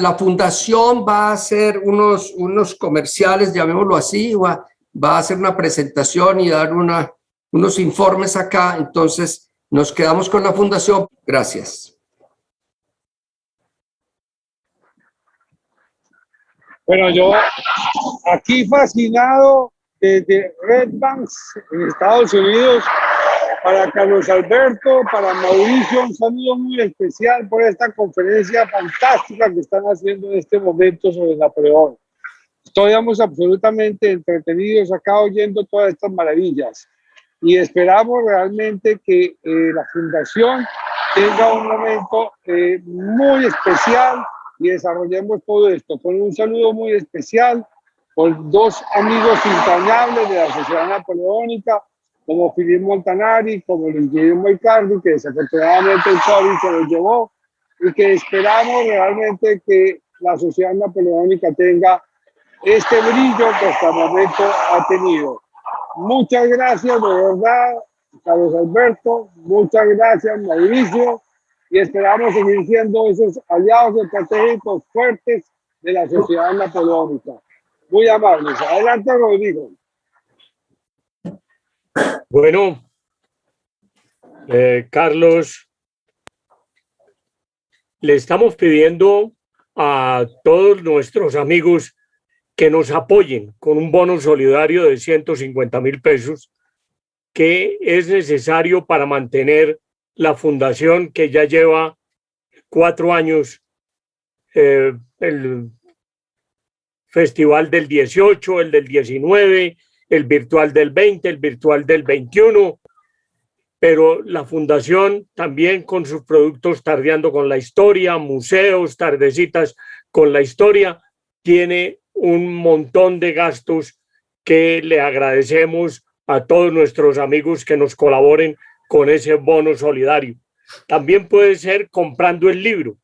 la fundación va a hacer unos comerciales, llamémoslo así, va a hacer una presentación y dar unos informes acá. Entonces, nos quedamos con la fundación. Gracias. Bueno, yo aquí fascinado desde Red Banks en Estados Unidos, para Carlos Alberto, para Mauricio, un saludo muy especial por esta conferencia fantástica que están haciendo en este momento sobre Napoleón. Estamos absolutamente entretenidos acá oyendo todas estas maravillas y esperamos realmente que la fundación tenga un momento muy especial y desarrollemos todo esto con un saludo muy especial por dos amigos entrañables de la Sociedad Napoleónica, como Philippe Montanari, como Luis Guillermo Icardi, que desafortunadamente el COVID se los llevó, y que esperamos realmente que la Sociedad Napoleónica tenga este brillo que hasta el momento ha tenido. Muchas gracias, de verdad, Carlos Alberto, muchas gracias, Mauricio, y esperamos seguir siendo esos aliados estratégicos fuertes de la Sociedad Napoleónica. Muy amables. Adelante, Rodrigo. Bueno, Carlos, le estamos pidiendo a todos nuestros amigos que nos apoyen con un bono solidario de 150.000 pesos, que es necesario para mantener la fundación que ya lleva 4 años, el festival del 18, el del 19, el virtual del 20, el virtual del 21, pero la fundación también con sus productos Tardeando con la Historia, museos, tardecitas con la historia, tiene un montón de gastos que le agradecemos a todos nuestros amigos que nos colaboren con ese bono solidario. También puede ser comprando el libro.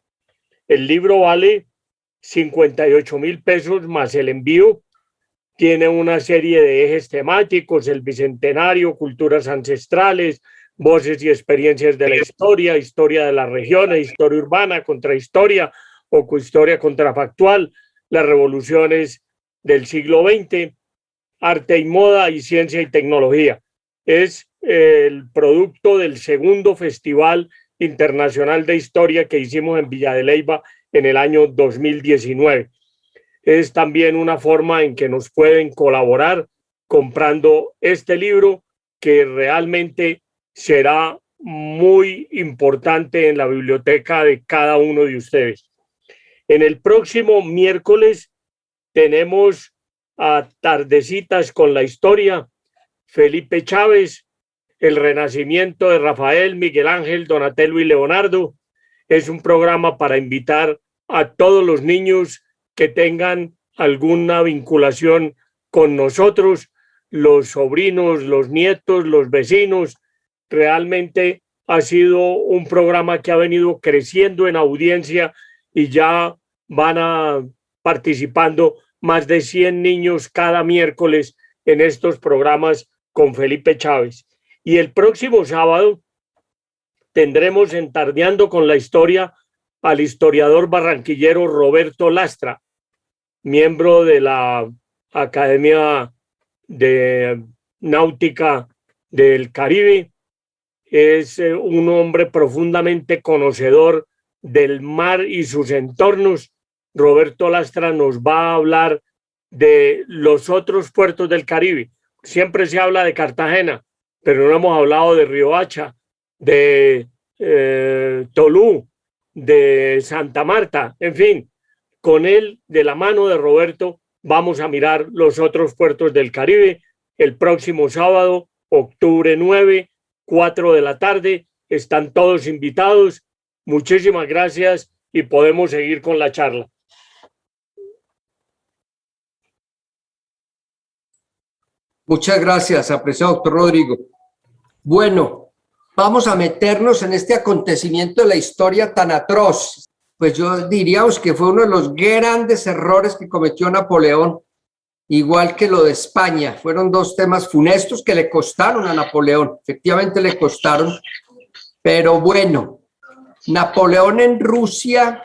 El libro vale 58.000 pesos más el envío. Tiene una serie de ejes temáticos: el bicentenario, culturas ancestrales, voces y experiencias de la historia, historia de las regiones, historia urbana, contrahistoria o historia contrafactual, las revoluciones del siglo XX, arte y moda y ciencia y tecnología. Es el producto del segundo Festival Internacional de Historia que hicimos en Villa de Leyva en el año 2019. Es también una forma en que nos pueden colaborar comprando este libro, que realmente será muy importante en la biblioteca de cada uno de ustedes. En el próximo miércoles tenemos a Tardecitas con la Historia, Felipe Chávez, el renacimiento de Rafael, Miguel Ángel, Donatello y Leonardo. Es un programa para invitar a todos los niños que tengan alguna vinculación con nosotros, los sobrinos, los nietos, los vecinos. Realmente ha sido un programa que ha venido creciendo en audiencia y ya van participando más de 100 niños cada miércoles en estos programas con Felipe Chávez. Y el próximo sábado tendremos en Tardeando con la Historia al historiador barranquillero Roberto Lastra, miembro de la Academia de Náutica del Caribe. Es un hombre profundamente conocedor del mar y sus entornos. Roberto Lastra nos va a hablar de los otros puertos del Caribe. Siempre se habla de Cartagena, pero no hemos hablado de Riohacha, de Tolú, de Santa Marta. En fin, con él, de la mano de Roberto, vamos a mirar los otros puertos del Caribe el próximo sábado, octubre 9, 4 de la tarde. Están todos invitados. Muchísimas gracias y podemos seguir con la charla. Muchas gracias, apreciado doctor Rodrigo. Bueno, vamos a meternos en este acontecimiento de la historia tan atroz. Pues yo diríamos que fue uno de los grandes errores que cometió Napoleón, igual que lo de España. Fueron dos temas funestos que le costaron a Napoleón, efectivamente le costaron, pero bueno, Napoleón en Rusia,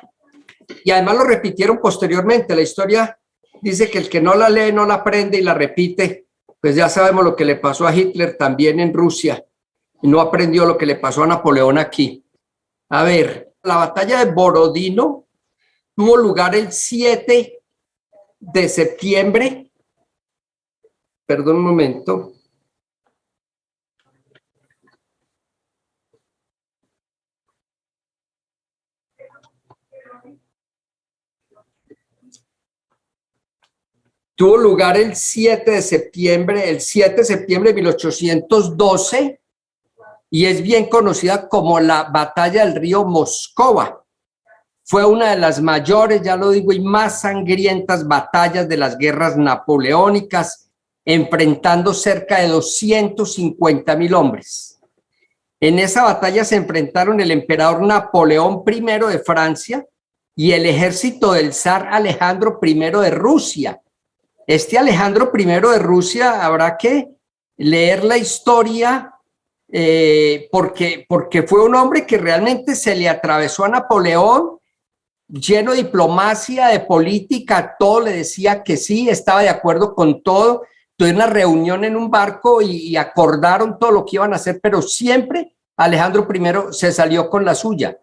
y además lo repitieron posteriormente. La historia dice que el que no la lee no la aprende y la repite. Pues ya sabemos lo que le pasó a Hitler también en Rusia y no aprendió lo que le pasó a Napoleón aquí. A ver, la batalla de Borodino tuvo lugar el 7 de septiembre. Perdón un momento. Tuvo lugar el 7 de septiembre de 1812 y es bien conocida como la batalla del río Moscova. Fue una de las mayores, ya lo digo, y más sangrientas batallas de las guerras napoleónicas, enfrentando cerca de 250.000 hombres. En esa batalla se enfrentaron el emperador Napoleón I de Francia y el ejército del zar Alejandro I de Rusia. Este Alejandro I de Rusia habrá que leer la historia porque fue un hombre que realmente se le atravesó a Napoleón, lleno de diplomacia, de política, todo le decía que sí, estaba de acuerdo con todo. Tuvieron una reunión en un barco y acordaron todo lo que iban a hacer, pero siempre Alejandro I se salió con la suya.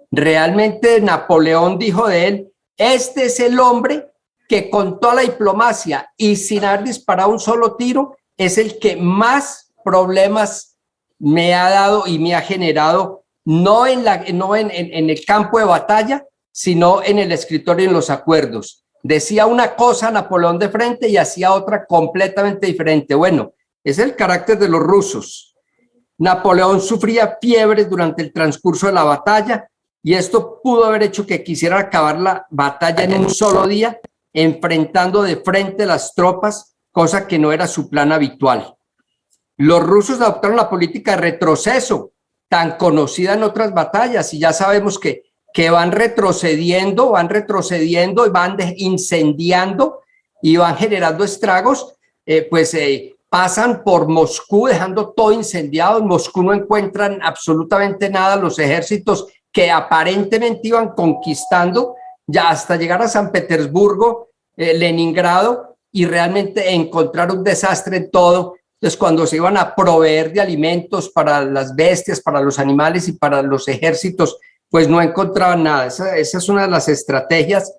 Realmente Napoleón dijo de él, este es el hombre que con toda la diplomacia y sin haber disparado un solo tiro, es el que más problemas me ha dado y me ha generado, no en el campo de batalla, sino en el escritorio y en los acuerdos. Decía una cosa Napoleón de frente y hacía otra completamente diferente. Bueno, es el carácter de los rusos. Napoleón sufría fiebres durante el transcurso de la batalla y esto pudo haber hecho que quisiera acabar la batalla en un solo día, enfrentando de frente las tropas, cosa que no era su plan habitual. Los rusos adoptaron la política de retroceso, tan conocida en otras batallas, y ya sabemos que van retrocediendo y van incendiando y van generando estragos, pasan por Moscú dejando todo incendiado. En Moscú no encuentran absolutamente nada los ejércitos que aparentemente iban conquistando, ya hasta llegar a San Petersburgo, Leningrado, y realmente encontrar un desastre en todo. Entonces, cuando se iban a proveer de alimentos para las bestias, para los animales y para los ejércitos, pues no encontraban nada. Esa es una de las estrategias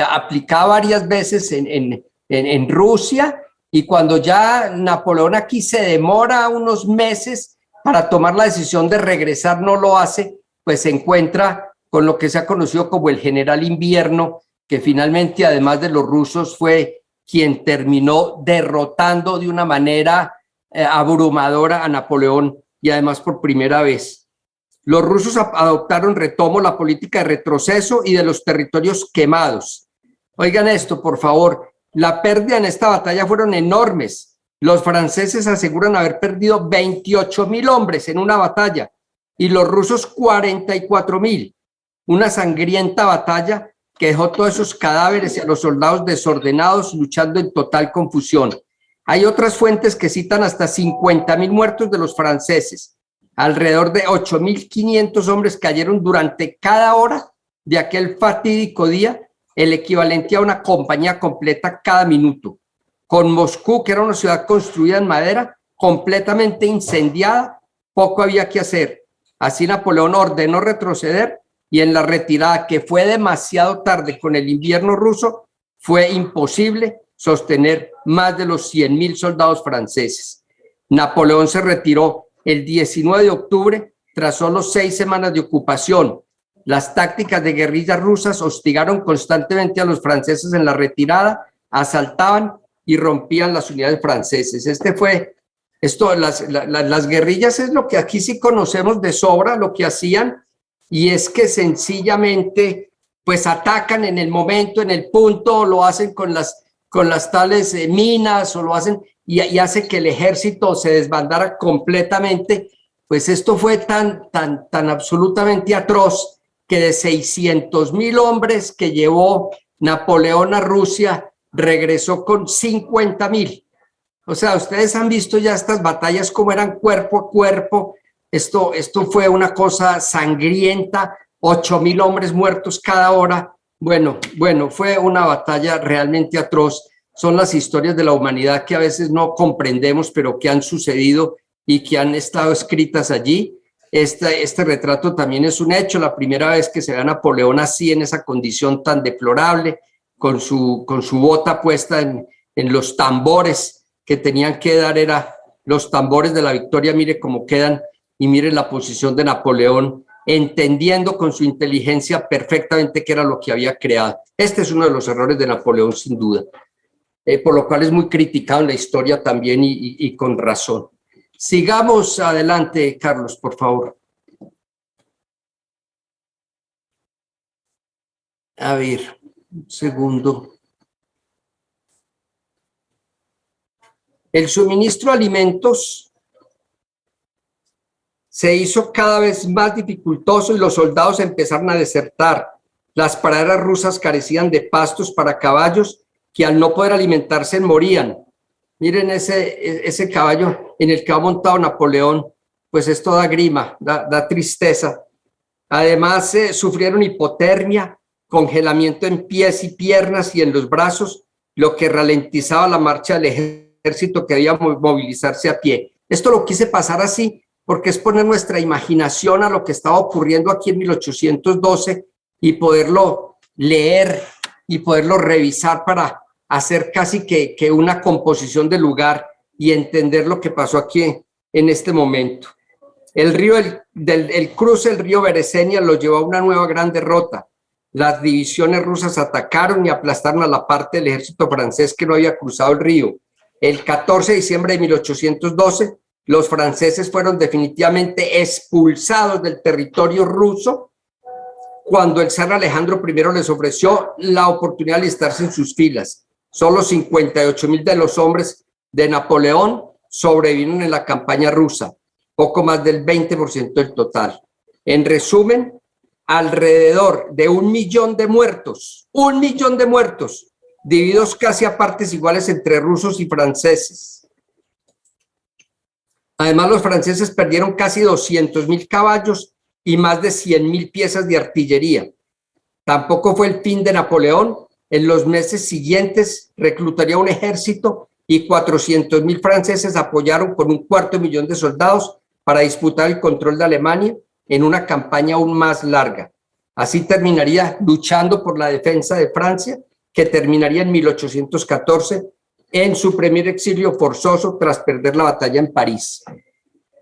aplicada varias veces en Rusia, y cuando ya Napoleón aquí se demora unos meses para tomar la decisión de regresar, no lo hace, pues se encuentra con lo que se ha conocido como el General Invierno, que finalmente, además de los rusos, fue quien terminó derrotando de una manera abrumadora a Napoleón, y además por primera vez. Los rusos adoptaron, retomo, la política de retroceso y de los territorios quemados. Oigan esto, por favor, la pérdida en esta batalla fueron enormes. Los franceses aseguran haber perdido 28.000 hombres en una batalla y los rusos 44.000. Una sangrienta batalla que dejó todos esos cadáveres y a los soldados desordenados luchando en total confusión. Hay otras fuentes que citan hasta 50.000 muertos de los franceses. Alrededor de 8.500 hombres cayeron durante cada hora de aquel fatídico día, el equivalente a una compañía completa cada minuto. Con Moscú, que era una ciudad construida en madera, completamente incendiada, poco había que hacer. Así Napoleón ordenó retroceder, y en la retirada, que fue demasiado tarde con el invierno ruso, fue imposible sostener más de los 100.000 soldados franceses. Napoleón se retiró el 19 de octubre tras solo 6 semanas de ocupación. Las tácticas de guerrillas rusas hostigaron constantemente a los franceses en la retirada, asaltaban y rompían las unidades francesas. Las guerrillas es lo que aquí sí conocemos de sobra, lo que hacían, y es que sencillamente pues atacan en el momento, en el punto, lo hacen con las tales minas, o lo hacen y hace que el ejército se desbandara completamente. Pues esto fue tan absolutamente atroz que de 600.000 hombres que llevó Napoleón a Rusia, regresó con 50.000. O sea, ustedes han visto ya estas batallas como eran cuerpo a cuerpo. Esto fue una cosa sangrienta, 8.000 hombres muertos cada hora. Bueno, fue una batalla realmente atroz. Son las historias de la humanidad que a veces no comprendemos, pero que han sucedido y que han estado escritas allí. Este retrato también es un hecho, la primera vez que se ve a Napoleón así, en esa condición tan deplorable, con su bota puesta en los tambores que tenían que dar, era los tambores de la victoria. Mire cómo quedan y mire la posición de Napoleón, entendiendo con su inteligencia perfectamente qué era lo que había creado. Este es uno de los errores de Napoleón, sin duda, por lo cual es muy criticado en la historia también y con razón. Sigamos adelante, Carlos, por favor. A ver, un segundo. El suministro de alimentos se hizo cada vez más dificultoso y los soldados empezaron a desertar. Las praderas rusas carecían de pastos para caballos que al no poder alimentarse morían. Miren ese caballo en el que ha montado Napoleón, pues esto da grima, da tristeza. Además, sufrieron hipotermia, congelamiento en pies y piernas y en los brazos, lo que ralentizaba la marcha del ejército que debía movilizarse a pie. Esto lo quise pasar así porque es poner nuestra imaginación a lo que estaba ocurriendo aquí en 1812 y poderlo leer y poderlo revisar para hacer casi que una composición del lugar y entender lo que pasó aquí en este momento. El cruce del río Beresenia lo llevó a una nueva gran derrota. Las divisiones rusas atacaron y aplastaron a la parte del ejército francés que no había cruzado el río. El 14 de diciembre de 1812, los franceses fueron definitivamente expulsados del territorio ruso cuando el zar Alejandro I les ofreció la oportunidad de alistarse en sus filas. Solo 58.000 de los hombres de Napoleón sobrevivieron en la campaña rusa, poco más del 20% del total. En resumen, alrededor de 1 millón de muertos, 1 millón de muertos, divididos casi a partes iguales entre rusos y franceses. Además, los franceses perdieron casi 200.000 caballos y más de 100.000 piezas de artillería. Tampoco fue el fin de Napoleón. En los meses siguientes reclutaría un ejército y 400.000 franceses apoyaron con 250.000 de soldados para disputar el control de Alemania en una campaña aún más larga. Así terminaría luchando por la defensa de Francia, que terminaría en 1814 en su primer exilio forzoso tras perder la batalla en París.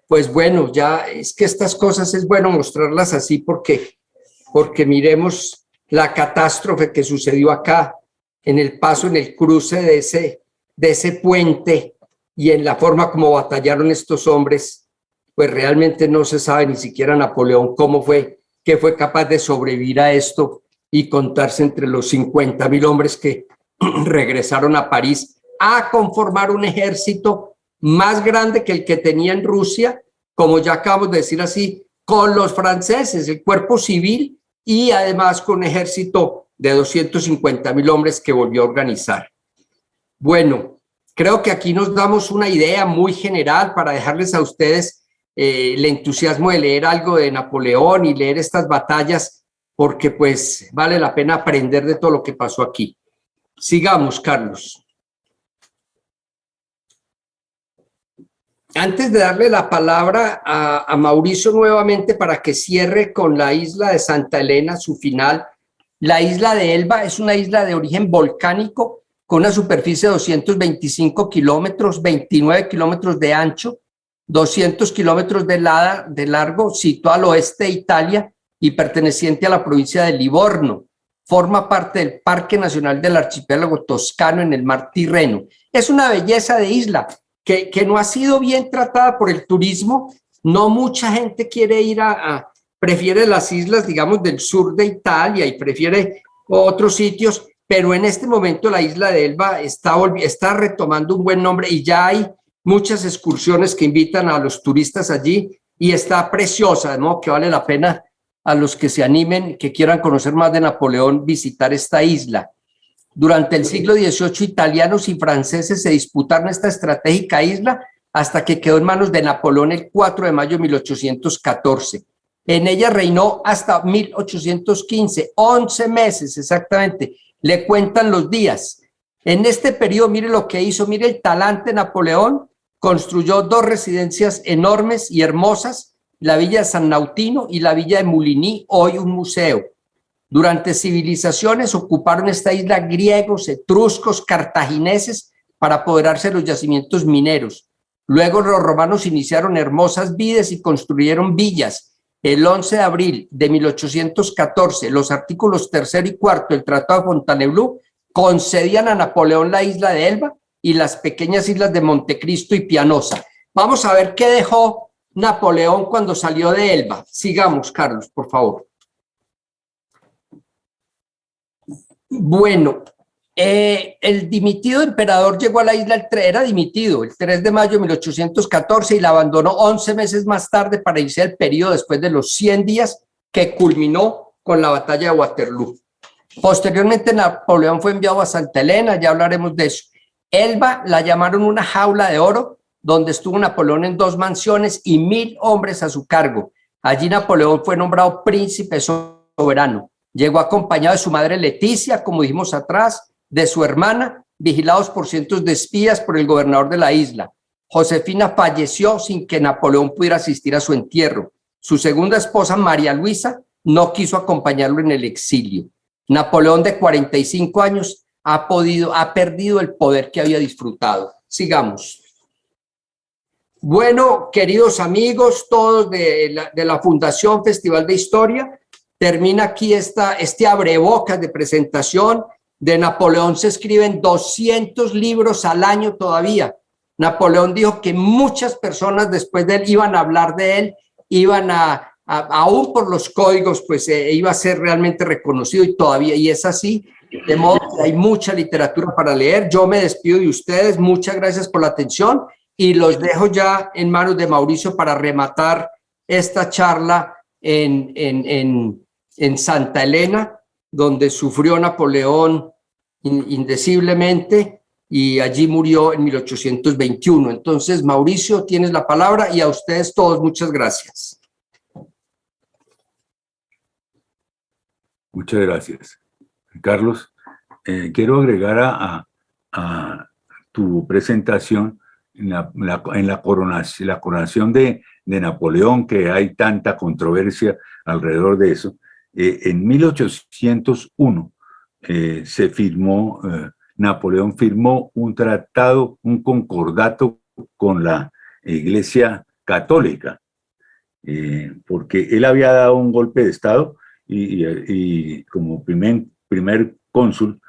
Pues bueno, ya es que estas cosas es bueno mostrarlas así porque miremos la catástrofe que sucedió acá, en el paso, en el cruce de ese puente y en la forma como batallaron estos hombres. Pues realmente no se sabe ni siquiera Napoleón cómo fue, que fue capaz de sobrevivir a esto y contarse entre los 50.000 hombres que regresaron a París a conformar un ejército más grande que el que tenía en Rusia, como ya acabamos de decir así, con los franceses, el cuerpo civil, y además con un ejército de 250.000 hombres que volvió a organizar. Bueno, creo que aquí nos damos una idea muy general para dejarles a ustedes el entusiasmo de leer algo de Napoleón y leer estas batallas, porque pues vale la pena aprender de todo lo que pasó aquí. Sigamos, Carlos. Antes de darle la palabra a Mauricio nuevamente para que cierre con la isla de Santa Elena, su final, la isla de Elba es una isla de origen volcánico con una superficie de 225 kilómetros, 29 kilómetros de ancho, 200 kilómetros de largo, situada al oeste de Italia y perteneciente a la provincia de Livorno. Forma parte del Parque Nacional del Archipiélago Toscano en el Mar Tirreno. Es una belleza de isla que no ha sido bien tratada por el turismo. No mucha gente quiere ir prefiere las islas, digamos, del sur de Italia y prefiere otros sitios, pero en este momento la isla de Elba está retomando un buen nombre y ya hay muchas excursiones que invitan a los turistas allí y está preciosa, de modo que vale la pena a los que se animen, que quieran conocer más de Napoleón, visitar esta isla. Durante el siglo XVIII, italianos y franceses se disputaron esta estratégica isla hasta que quedó en manos de Napoleón el 4 de mayo de 1814. En ella reinó hasta 1815, 11 meses exactamente. Le cuentan los días. En este periodo, mire lo que hizo, mire el talante Napoleón. Construyó 2 residencias enormes y hermosas, la villa de San Nautino y la villa de Muligny, hoy un museo. Durante civilizaciones ocuparon esta isla griegos, etruscos, cartagineses para apoderarse de los yacimientos mineros. Luego los romanos iniciaron hermosas vides y construyeron villas. El 11 de abril de 1814, los artículos 3 y 4 del Tratado de Fontainebleau concedían a Napoleón la isla de Elba y las pequeñas islas de Montecristo y Pianosa. Vamos a ver qué dejó Napoleón cuando salió de Elba. Sigamos, Carlos, por favor. Bueno, el dimitido emperador llegó a la isla, era dimitido el 3 de mayo de 1814 y la abandonó 11 meses más tarde para irse al periodo después de los 100 días que culminó con la batalla de Waterloo. Posteriormente Napoleón fue enviado a Santa Elena, ya hablaremos de eso. Elba la llamaron una jaula de oro, donde estuvo Napoleón en 2 mansiones y 1000 hombres a su cargo. Allí Napoleón fue nombrado príncipe soberano. Llegó acompañado de su madre Leticia, como dijimos atrás, de su hermana, vigilados por cientos de espías por el gobernador de la isla. Josefina falleció sin que Napoleón pudiera asistir a su entierro. Su segunda esposa, María Luisa, no quiso acompañarlo en el exilio. Napoleón, de 45 años, ha perdido el poder que había disfrutado. Sigamos. Bueno, queridos amigos, todos de la Fundación Festival de Historia, termina aquí este abrebocas de presentación. De Napoleón se escriben 200 libros al año todavía. Napoleón dijo que muchas personas después de él iban a hablar de él, iban aún por los códigos, pues iba a ser realmente reconocido y todavía, y es así, de modo que hay mucha literatura para leer. Yo me despido de ustedes, muchas gracias por la atención y los dejo ya en manos de Mauricio para rematar esta charla en Santa Elena, donde sufrió Napoleón indeciblemente y allí murió en 1821. Entonces, Mauricio, tienes la palabra y a ustedes todos muchas gracias. Muchas gracias. Carlos, quiero agregar a tu presentación en la coronación de Napoleón, que hay tanta controversia alrededor de eso. En 1801 se firmó, Napoleón firmó un tratado, un concordato con la Iglesia Católica, porque él había dado un golpe de Estado y como primer cónsul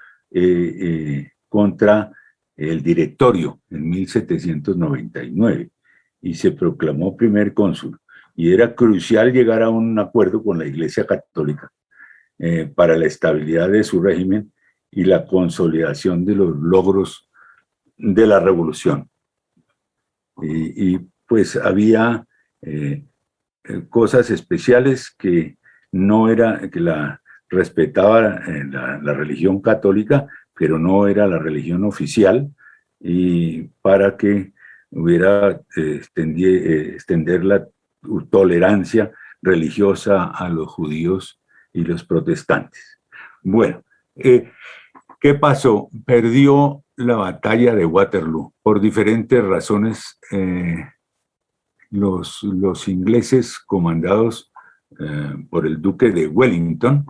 contra el Directorio en 1799 y se proclamó primer cónsul. Y era crucial llegar a un acuerdo con la Iglesia Católica para la estabilidad de su régimen y la consolidación de los logros de la revolución. Y pues había cosas especiales que la respetaba la religión católica, pero no era la religión oficial, y para que hubiera extender la tolerancia religiosa a los judíos y los protestantes. Bueno, ¿qué pasó? Perdió la batalla de Waterloo por diferentes razones. Los ingleses comandados por el duque de Wellington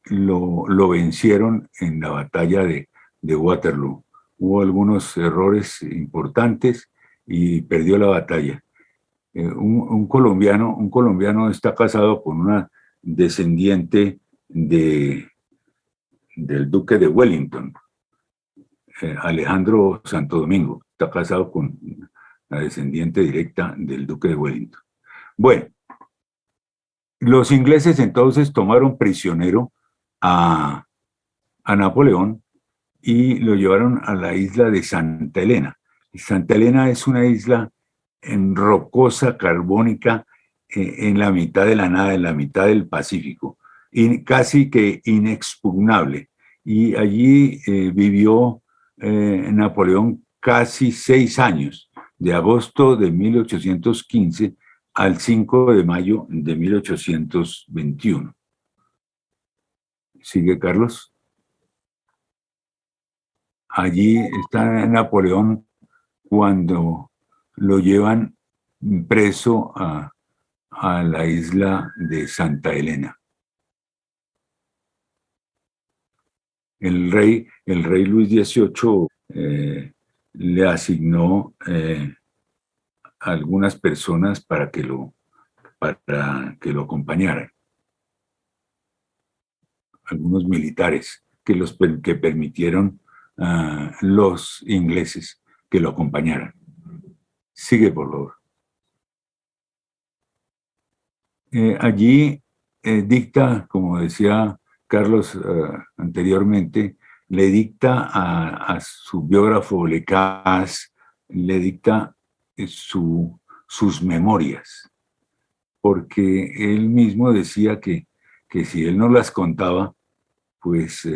lo vencieron en la batalla de Waterloo. Hubo algunos errores importantes y perdió la batalla. Un colombiano está casado con una descendiente del duque de Wellington, Alejandro Santo Domingo, está casado con la descendiente directa del duque de Wellington. Bueno, los ingleses entonces tomaron prisionero a Napoleón y lo llevaron a la isla de Santa Elena. Santa Elena es una isla rocosa, carbónica, en la mitad de la nada, en la mitad del Pacífico, y casi que inexpugnable. Y allí vivió Napoleón casi 6 años, de agosto de 1815 al 5 de mayo de 1821. ¿Sigue, Carlos? Allí está Napoleón cuando lo llevan preso a la isla de Santa Elena. El rey Luis XVIII le asignó algunas personas para que lo acompañaran. Algunos militares que permitieron a los ingleses que lo acompañaran. Sigue, por favor. Allí dicta, como decía Carlos anteriormente, le dicta a su biógrafo Lecas, le dicta sus memorias, porque él mismo decía que si él no las contaba, pues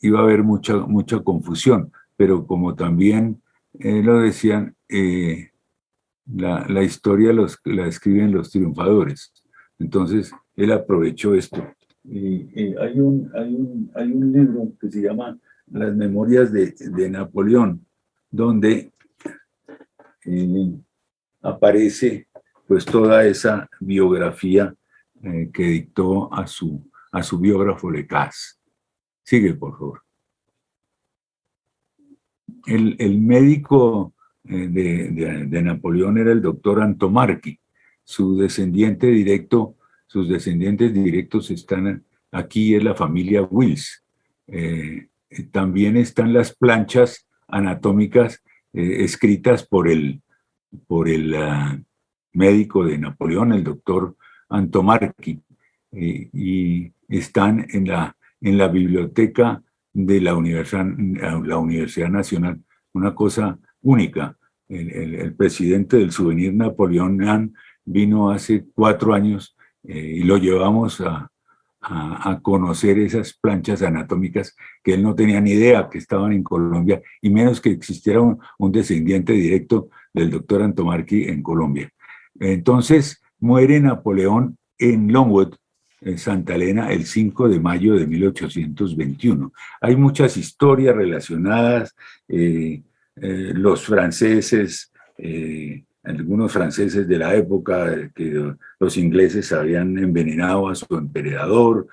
iba a haber mucha confusión, pero como también lo decían, la historia la escriben los triunfadores. Entonces, él aprovechó esto. Hay un libro que se llama Las Memorias de Napoleón, donde aparece pues toda esa biografía que dictó a su biógrafo Lecas. Sigue, por favor. El médico de Napoleón era el doctor Antomarchi. Sus descendientes directos están aquí, es la familia Wills. También están las planchas anatómicas escritas por el médico de Napoleón, el doctor Antomarchi, y están en la biblioteca de la Universidad Nacional. Una cosa única. El presidente del Souvenir Napoleón vino hace 4 años y lo llevamos a conocer esas planchas anatómicas que él no tenía ni idea que estaban en Colombia, y menos que existiera un descendiente directo del doctor Antomarchi en Colombia. Entonces muere Napoleón en Longwood, en Santa Elena, el 5 de mayo de 1821. Hay muchas historias relacionadas. Los franceses, algunos franceses de la época, que los ingleses habían envenenado a su emperador,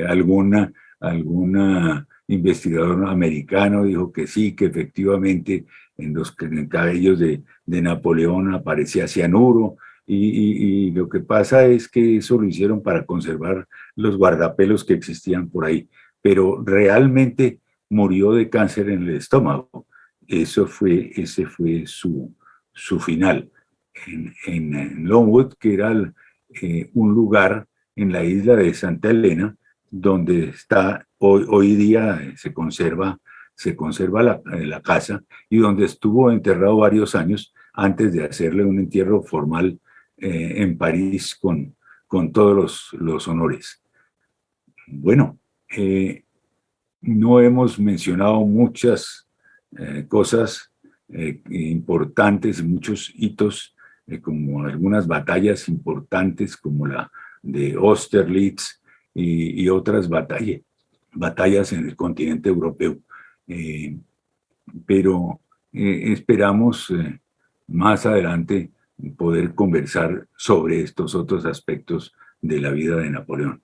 algún investigador americano dijo que sí, que efectivamente en los cabellos de Napoleón aparecía cianuro, y lo que pasa es que eso lo hicieron para conservar los guardapelos que existían por ahí, pero realmente murió de cáncer en el estómago. Ese fue su final. En Longwood, que era un lugar en la isla de Santa Elena, donde está hoy día se conserva la casa, y donde estuvo enterrado varios años antes de hacerle un entierro formal en París con todos los honores. Bueno, no hemos mencionado muchas cosas importantes, muchos hitos, como algunas batallas importantes como la de Austerlitz y otras batallas en el continente europeo. Pero esperamos más adelante poder conversar sobre estos otros aspectos de la vida de Napoleón.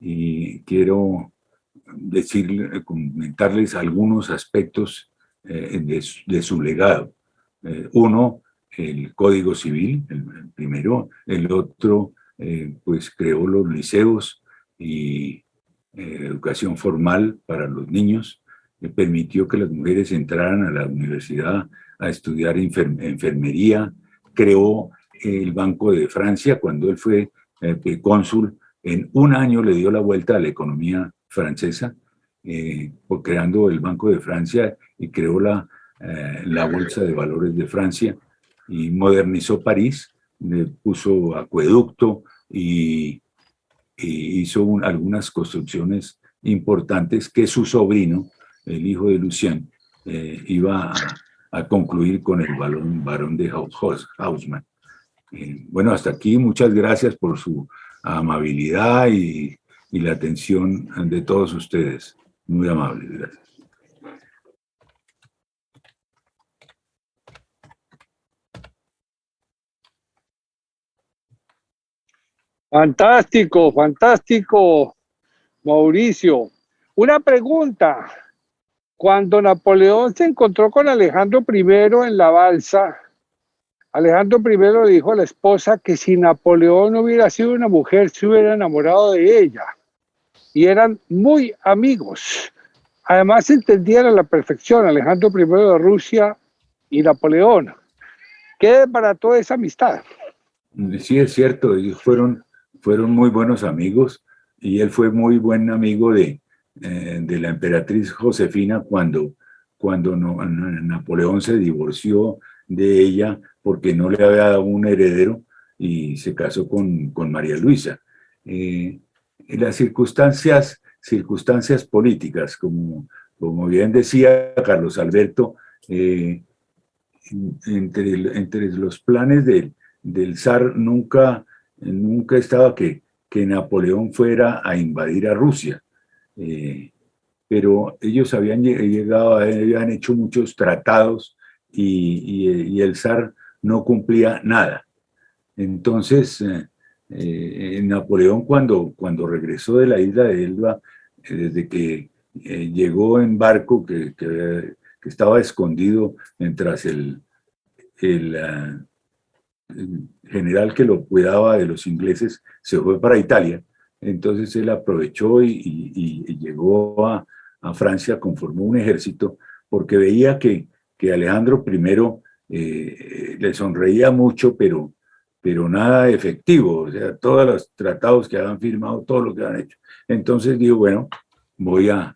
Y quiero comentarles algunos aspectos de su legado. Uno, el Código Civil, el primero. El otro, pues creó los liceos y educación formal para los niños. Permitió que las mujeres entraran a la universidad a estudiar enfermería. Creó el Banco de Francia cuando él fue cónsul. En un año le dio la vuelta a la economía francesa, creando el Banco de Francia, y creó la Bolsa de Valores de Francia, y modernizó París, le puso acueducto y hizo algunas construcciones importantes que su sobrino, el hijo de Lucien, iba a concluir con el barón de Haussmann. Bueno, hasta aquí, muchas gracias por su amabilidad y la atención de todos ustedes. Muy amables, gracias. Fantástico, fantástico, Mauricio. Una pregunta. Cuando Napoleón se encontró con Alejandro I en la balsa, Alejandro I le dijo a la esposa que si Napoleón no hubiera sido una mujer, se hubiera enamorado de ella. Y eran muy amigos. Además, se entendían a la perfección Alejandro I de Rusia y Napoleón. ¿Qué desbarató esa amistad? Sí, es cierto, ellos fueron muy buenos amigos y él fue muy buen amigo de la emperatriz Josefina cuando Napoleón se divorció de ella porque no le había dado un heredero y se casó con María Luisa. Las circunstancias políticas, como bien decía Carlos Alberto, entre los planes del zar nunca estaba que Napoleón fuera a invadir a Rusia. Pero ellos habían hecho muchos tratados y el zar no cumplía nada. Entonces, Napoleón cuando regresó de la isla de Elba, desde que llegó en barco que estaba escondido mientras el general que lo cuidaba de los ingleses se fue para Italia. Entonces él aprovechó y llegó a Francia, conformó un ejército, porque veía que Alejandro I le sonreía mucho, pero nada efectivo, o sea, todos los tratados que habían firmado, todo lo que habían hecho. Entonces dijo, bueno, voy a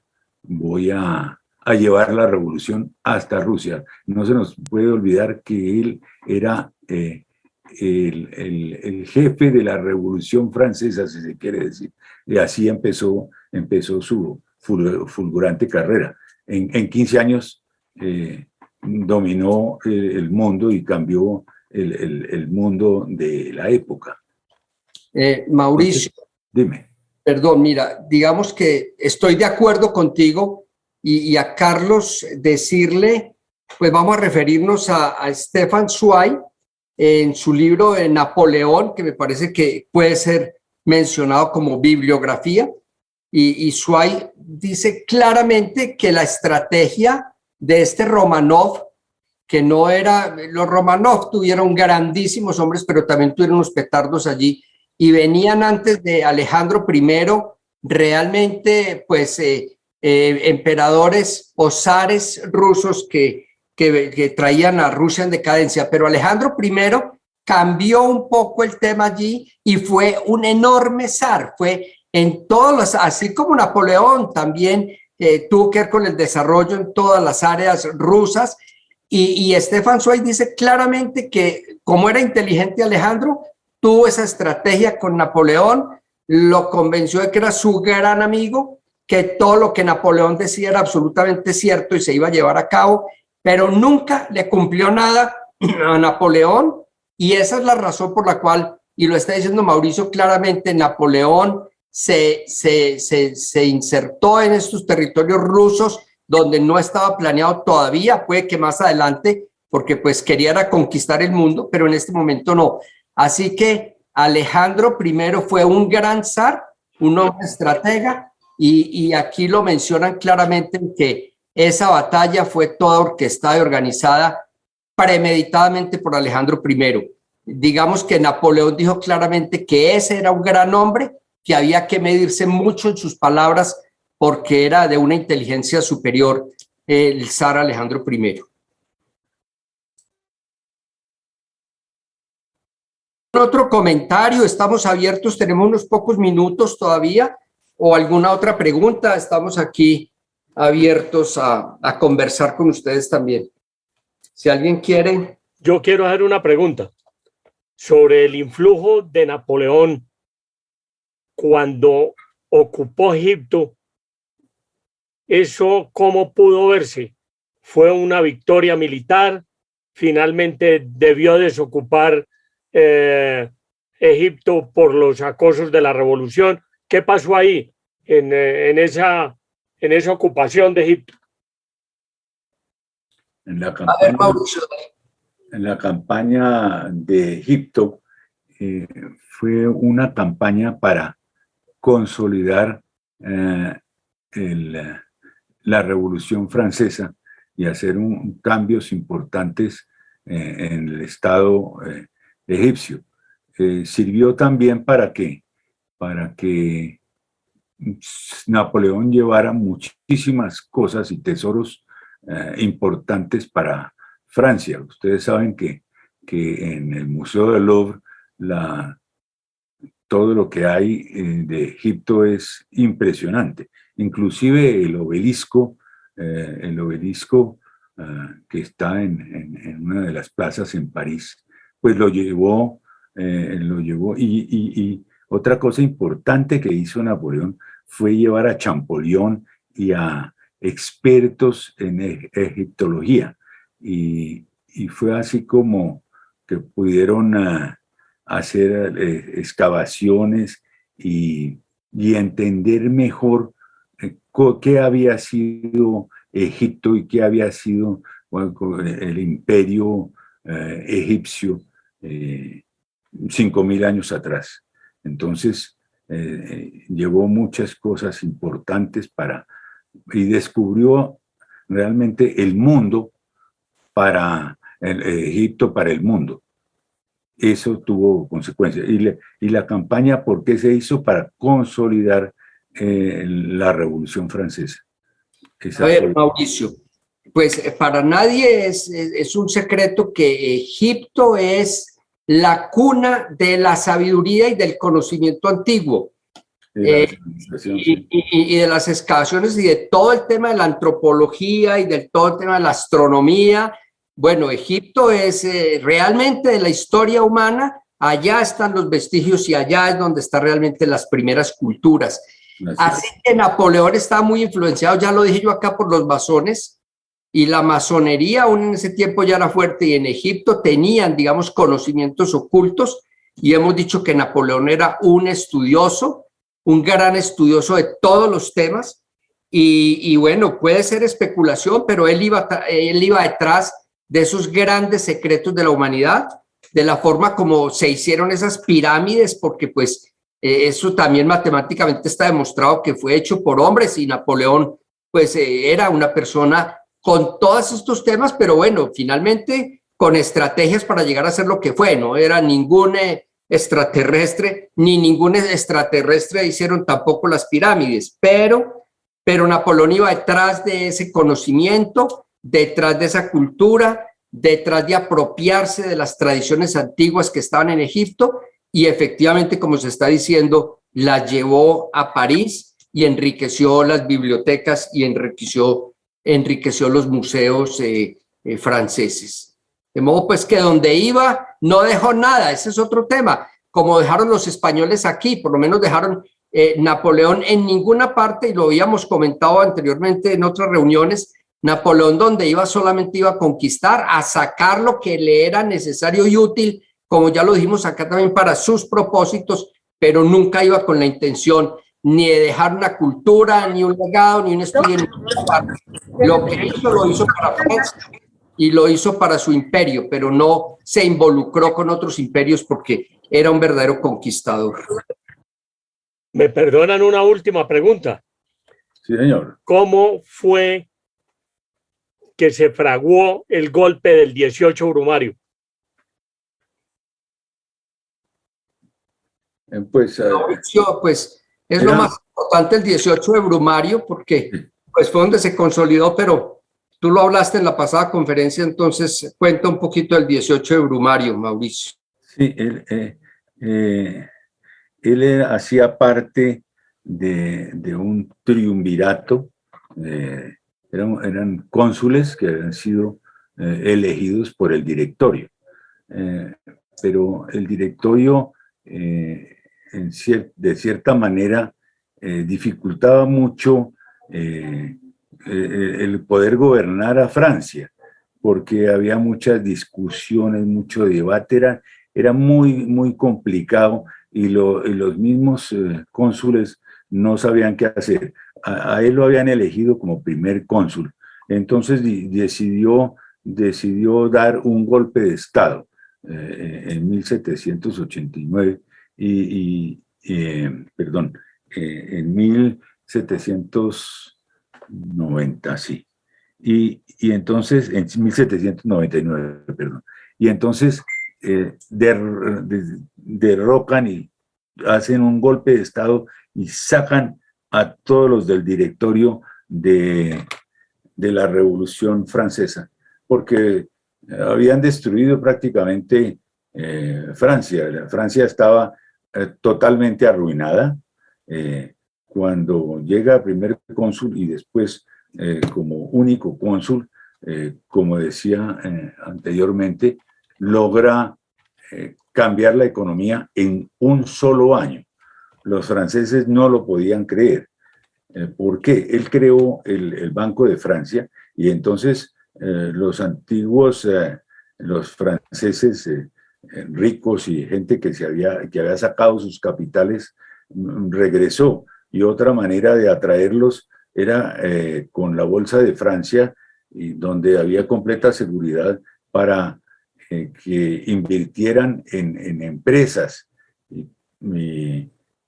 llevar la revolución hasta Rusia. No se nos puede olvidar que él era el jefe de la Revolución Francesa, si se quiere decir. Y así empezó su fulgurante carrera. En 15 años dominó el mundo y cambió el mundo de la época. Mauricio, Entonces, dime. perdón, mira, digamos que estoy de acuerdo contigo y a Carlos decirle, pues vamos a referirnos a Stefan Zweig en su libro de Napoleón, que me parece que puede ser mencionado como bibliografía, y Zweig dice claramente que la estrategia de este Romanov, que no era, los Romanov tuvieron grandísimos hombres, pero también tuvieron unos petardos allí, y venían antes de Alejandro I, realmente pues emperadores o zares rusos que traían a Rusia en decadencia, pero Alejandro I cambió un poco el tema allí y fue un enorme zar, fue en todos los, así como Napoleón también tuvo que ver con el desarrollo en todas las áreas rusas, y Stefan Zweig dice claramente que como era inteligente Alejandro, tuvo esa estrategia con Napoleón, lo convenció de que era su gran amigo, que todo lo que Napoleón decía era absolutamente cierto y se iba a llevar a cabo, pero nunca le cumplió nada a Napoleón, y esa es la razón por la cual, y lo está diciendo Mauricio claramente, Napoleón se insertó en estos territorios rusos donde no estaba planeado todavía, puede que más adelante, porque pues quería conquistar el mundo, pero en este momento no. Así que Alejandro I fue un gran zar, un hombre estratega, y aquí lo mencionan claramente que esa batalla fue toda orquestada y organizada premeditadamente por Alejandro I. Digamos que Napoleón dijo claramente que ese era un gran hombre, que había que medirse mucho en sus palabras porque era de una inteligencia superior el zar Alejandro I. Otro comentario, estamos abiertos, tenemos unos pocos minutos todavía, o alguna otra pregunta, estamos aquí abiertos a conversar con ustedes también. Si alguien quiere. Yo quiero hacer una pregunta sobre el influjo de Napoleón cuando ocupó Egipto. ¿Eso cómo pudo verse? ¿Fue una victoria militar? ¿Finalmente debió desocupar Egipto por los acosos de la revolución. ¿Qué pasó ahí en esa ocupación de Egipto? En la A ver, campaña, Mauricio. en la campaña de Egipto fue una campaña para consolidar la Revolución Francesa y hacer cambios importantes en el Estado egipcio. Sirvió también para que Napoleón llevara muchísimas cosas y tesoros importantes para Francia. Ustedes saben que en el Museo del Louvre todo lo que hay de Egipto es impresionante. Inclusive el obelisco que está en una de las plazas en París, pues lo llevó. Y otra cosa importante que hizo Napoleón fue llevar a Champollion y a expertos en egiptología. Y fue así como que pudieron hacer excavaciones y entender mejor qué había sido Egipto y qué había sido el imperio egipcio 5.000 años atrás. Entonces, llevó muchas cosas importantes y descubrió realmente el mundo Egipto para el mundo. Eso tuvo consecuencias. Y la campaña, ¿por qué se hizo? Para consolidar la Revolución Francesa. A ver, Mauricio, pues para nadie es un secreto que Egipto es la cuna de la sabiduría y del conocimiento antiguo. Y de las excavaciones y de todo el tema de la antropología y de todo el tema de la astronomía. Bueno, Egipto es realmente de la historia humana, allá están los vestigios y allá es donde están realmente las primeras culturas. Así que Napoleón estaba muy influenciado, ya lo dije yo acá, por los masones, y la masonería aún en ese tiempo ya era fuerte, y en Egipto tenían, digamos, conocimientos ocultos, y hemos dicho que Napoleón era un estudioso, un gran estudioso de todos los temas, y bueno, puede ser especulación, pero él iba detrás de esos grandes secretos de la humanidad, de la forma como se hicieron esas pirámides, porque pues eso también matemáticamente está demostrado que fue hecho por hombres, y Napoleón pues era una persona con todos estos temas, pero bueno, finalmente con estrategias para llegar a ser lo que fue. No era ningún extraterrestre, ni ningún extraterrestre hicieron tampoco las pirámides, pero Napoleón iba detrás de ese conocimiento, detrás de esa cultura, detrás de apropiarse de las tradiciones antiguas que estaban en Egipto, y efectivamente, como se está diciendo, las llevó a París y enriqueció las bibliotecas y enriqueció los museos franceses. De modo pues que donde iba no dejó nada. Ese es otro tema, como dejaron los españoles aquí, por lo menos dejaron Napoleón en ninguna parte, y lo habíamos comentado anteriormente en otras reuniones. Napoleón donde iba solamente iba a conquistar, a sacar lo que le era necesario y útil, como ya lo dijimos acá también, para sus propósitos, pero nunca iba con la intención ni de dejar una cultura, ni un legado, ni un estudio. Lo que hizo lo hizo para Francia y lo hizo para su imperio, pero no se involucró con otros imperios porque era un verdadero conquistador. Me perdonan una última pregunta. Sí, señor. ¿Cómo fue que se fraguó el golpe del 18 Brumario? Pues es lo más importante el 18 de Brumario, porque pues fue donde se consolidó, pero tú lo hablaste en la pasada conferencia, entonces cuenta un poquito del 18 de Brumario, Mauricio. Sí, él hacía parte de un triunvirato, eran cónsules que habían sido elegidos por el directorio, pero el directorio de cierta manera dificultaba mucho el poder gobernar a Francia, porque había muchas discusiones, mucho debate, era muy complicado y los mismos cónsules no sabían qué hacer. A él lo habían elegido como primer cónsul. Entonces decidió dar un golpe de Estado en 1789 en 1790, sí. Y entonces, en 1799, perdón. Y entonces derrocan y hacen un golpe de Estado y sacan a todos los del directorio de la Revolución Francesa, porque habían destruido prácticamente Francia. Francia estaba totalmente arruinada. Cuando llega primer cónsul y después como único cónsul, como decía anteriormente, logra cambiar la economía en un solo año. Los franceses no lo podían creer. ¿Por qué? Él creó el Banco de Francia y entonces los antiguos, los franceses ricos y gente que había sacado sus capitales regresó. Y otra manera de atraerlos era con la Bolsa de Francia, y donde había completa seguridad para que invirtieran en empresas y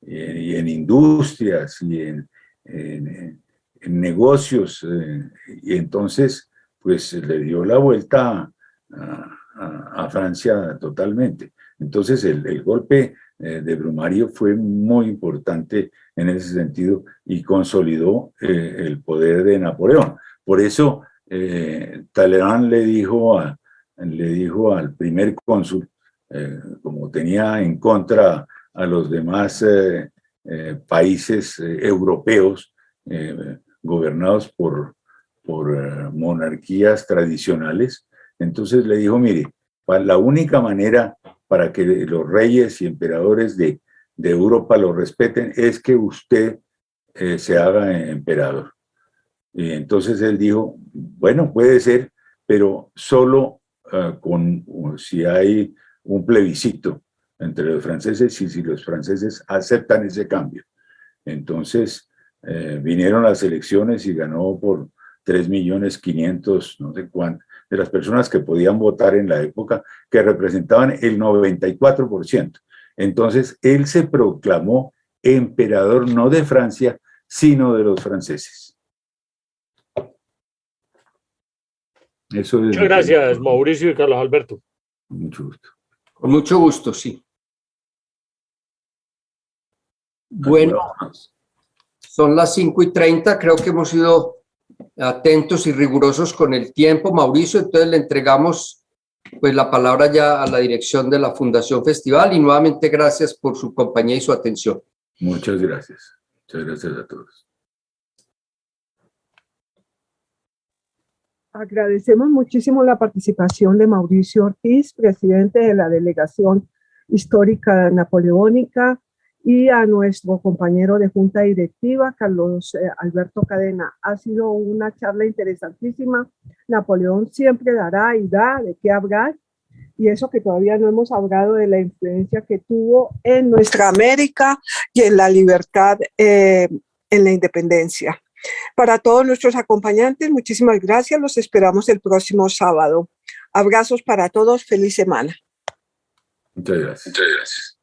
en industrias y en negocios, y entonces pues le dio la vuelta a Francia totalmente. Entonces el golpe de Brumario fue muy importante en ese sentido y consolidó el poder de Napoleón. Por eso Talleyrand le dijo al primer cónsul, como tenía en contra a los demás países europeos gobernados por monarquías tradicionales, entonces le dijo, mire, la única manera para que los reyes y emperadores de Europa lo respeten es que usted se haga emperador. Y entonces él dijo, bueno, puede ser, pero solo si hay un plebiscito entre los franceses y si los franceses aceptan ese cambio. Entonces vinieron las elecciones y ganó por 3.500.000, no sé cuánto, de las personas que podían votar en la época, que representaban el 94%. Entonces él se proclamó emperador no de Francia, sino de los franceses. Eso es. Muchas gracias, Mauricio y Carlos Alberto. Con mucho gusto. Con mucho gusto, sí. Bueno, son las 5:30, creo que hemos sido atentos y rigurosos con el tiempo, Mauricio, entonces le entregamos pues la palabra ya a la dirección de la Fundación Festival y nuevamente gracias por su compañía y su atención. Muchas gracias. Muchas gracias a todos. Agradecemos muchísimo la participación de Mauricio Ortiz, presidente de la Delegación Histórica Napoleónica, y a nuestro compañero de Junta Directiva, Carlos Alberto Cadena. Ha sido una charla interesantísima. Napoleón siempre dará y da de qué hablar, y eso que todavía no hemos hablado de la influencia que tuvo en nuestra América y en la libertad, en la independencia. Para todos nuestros acompañantes, muchísimas gracias. Los esperamos el próximo sábado. Abrazos para todos. Feliz semana. Muchas gracias. Muchas gracias.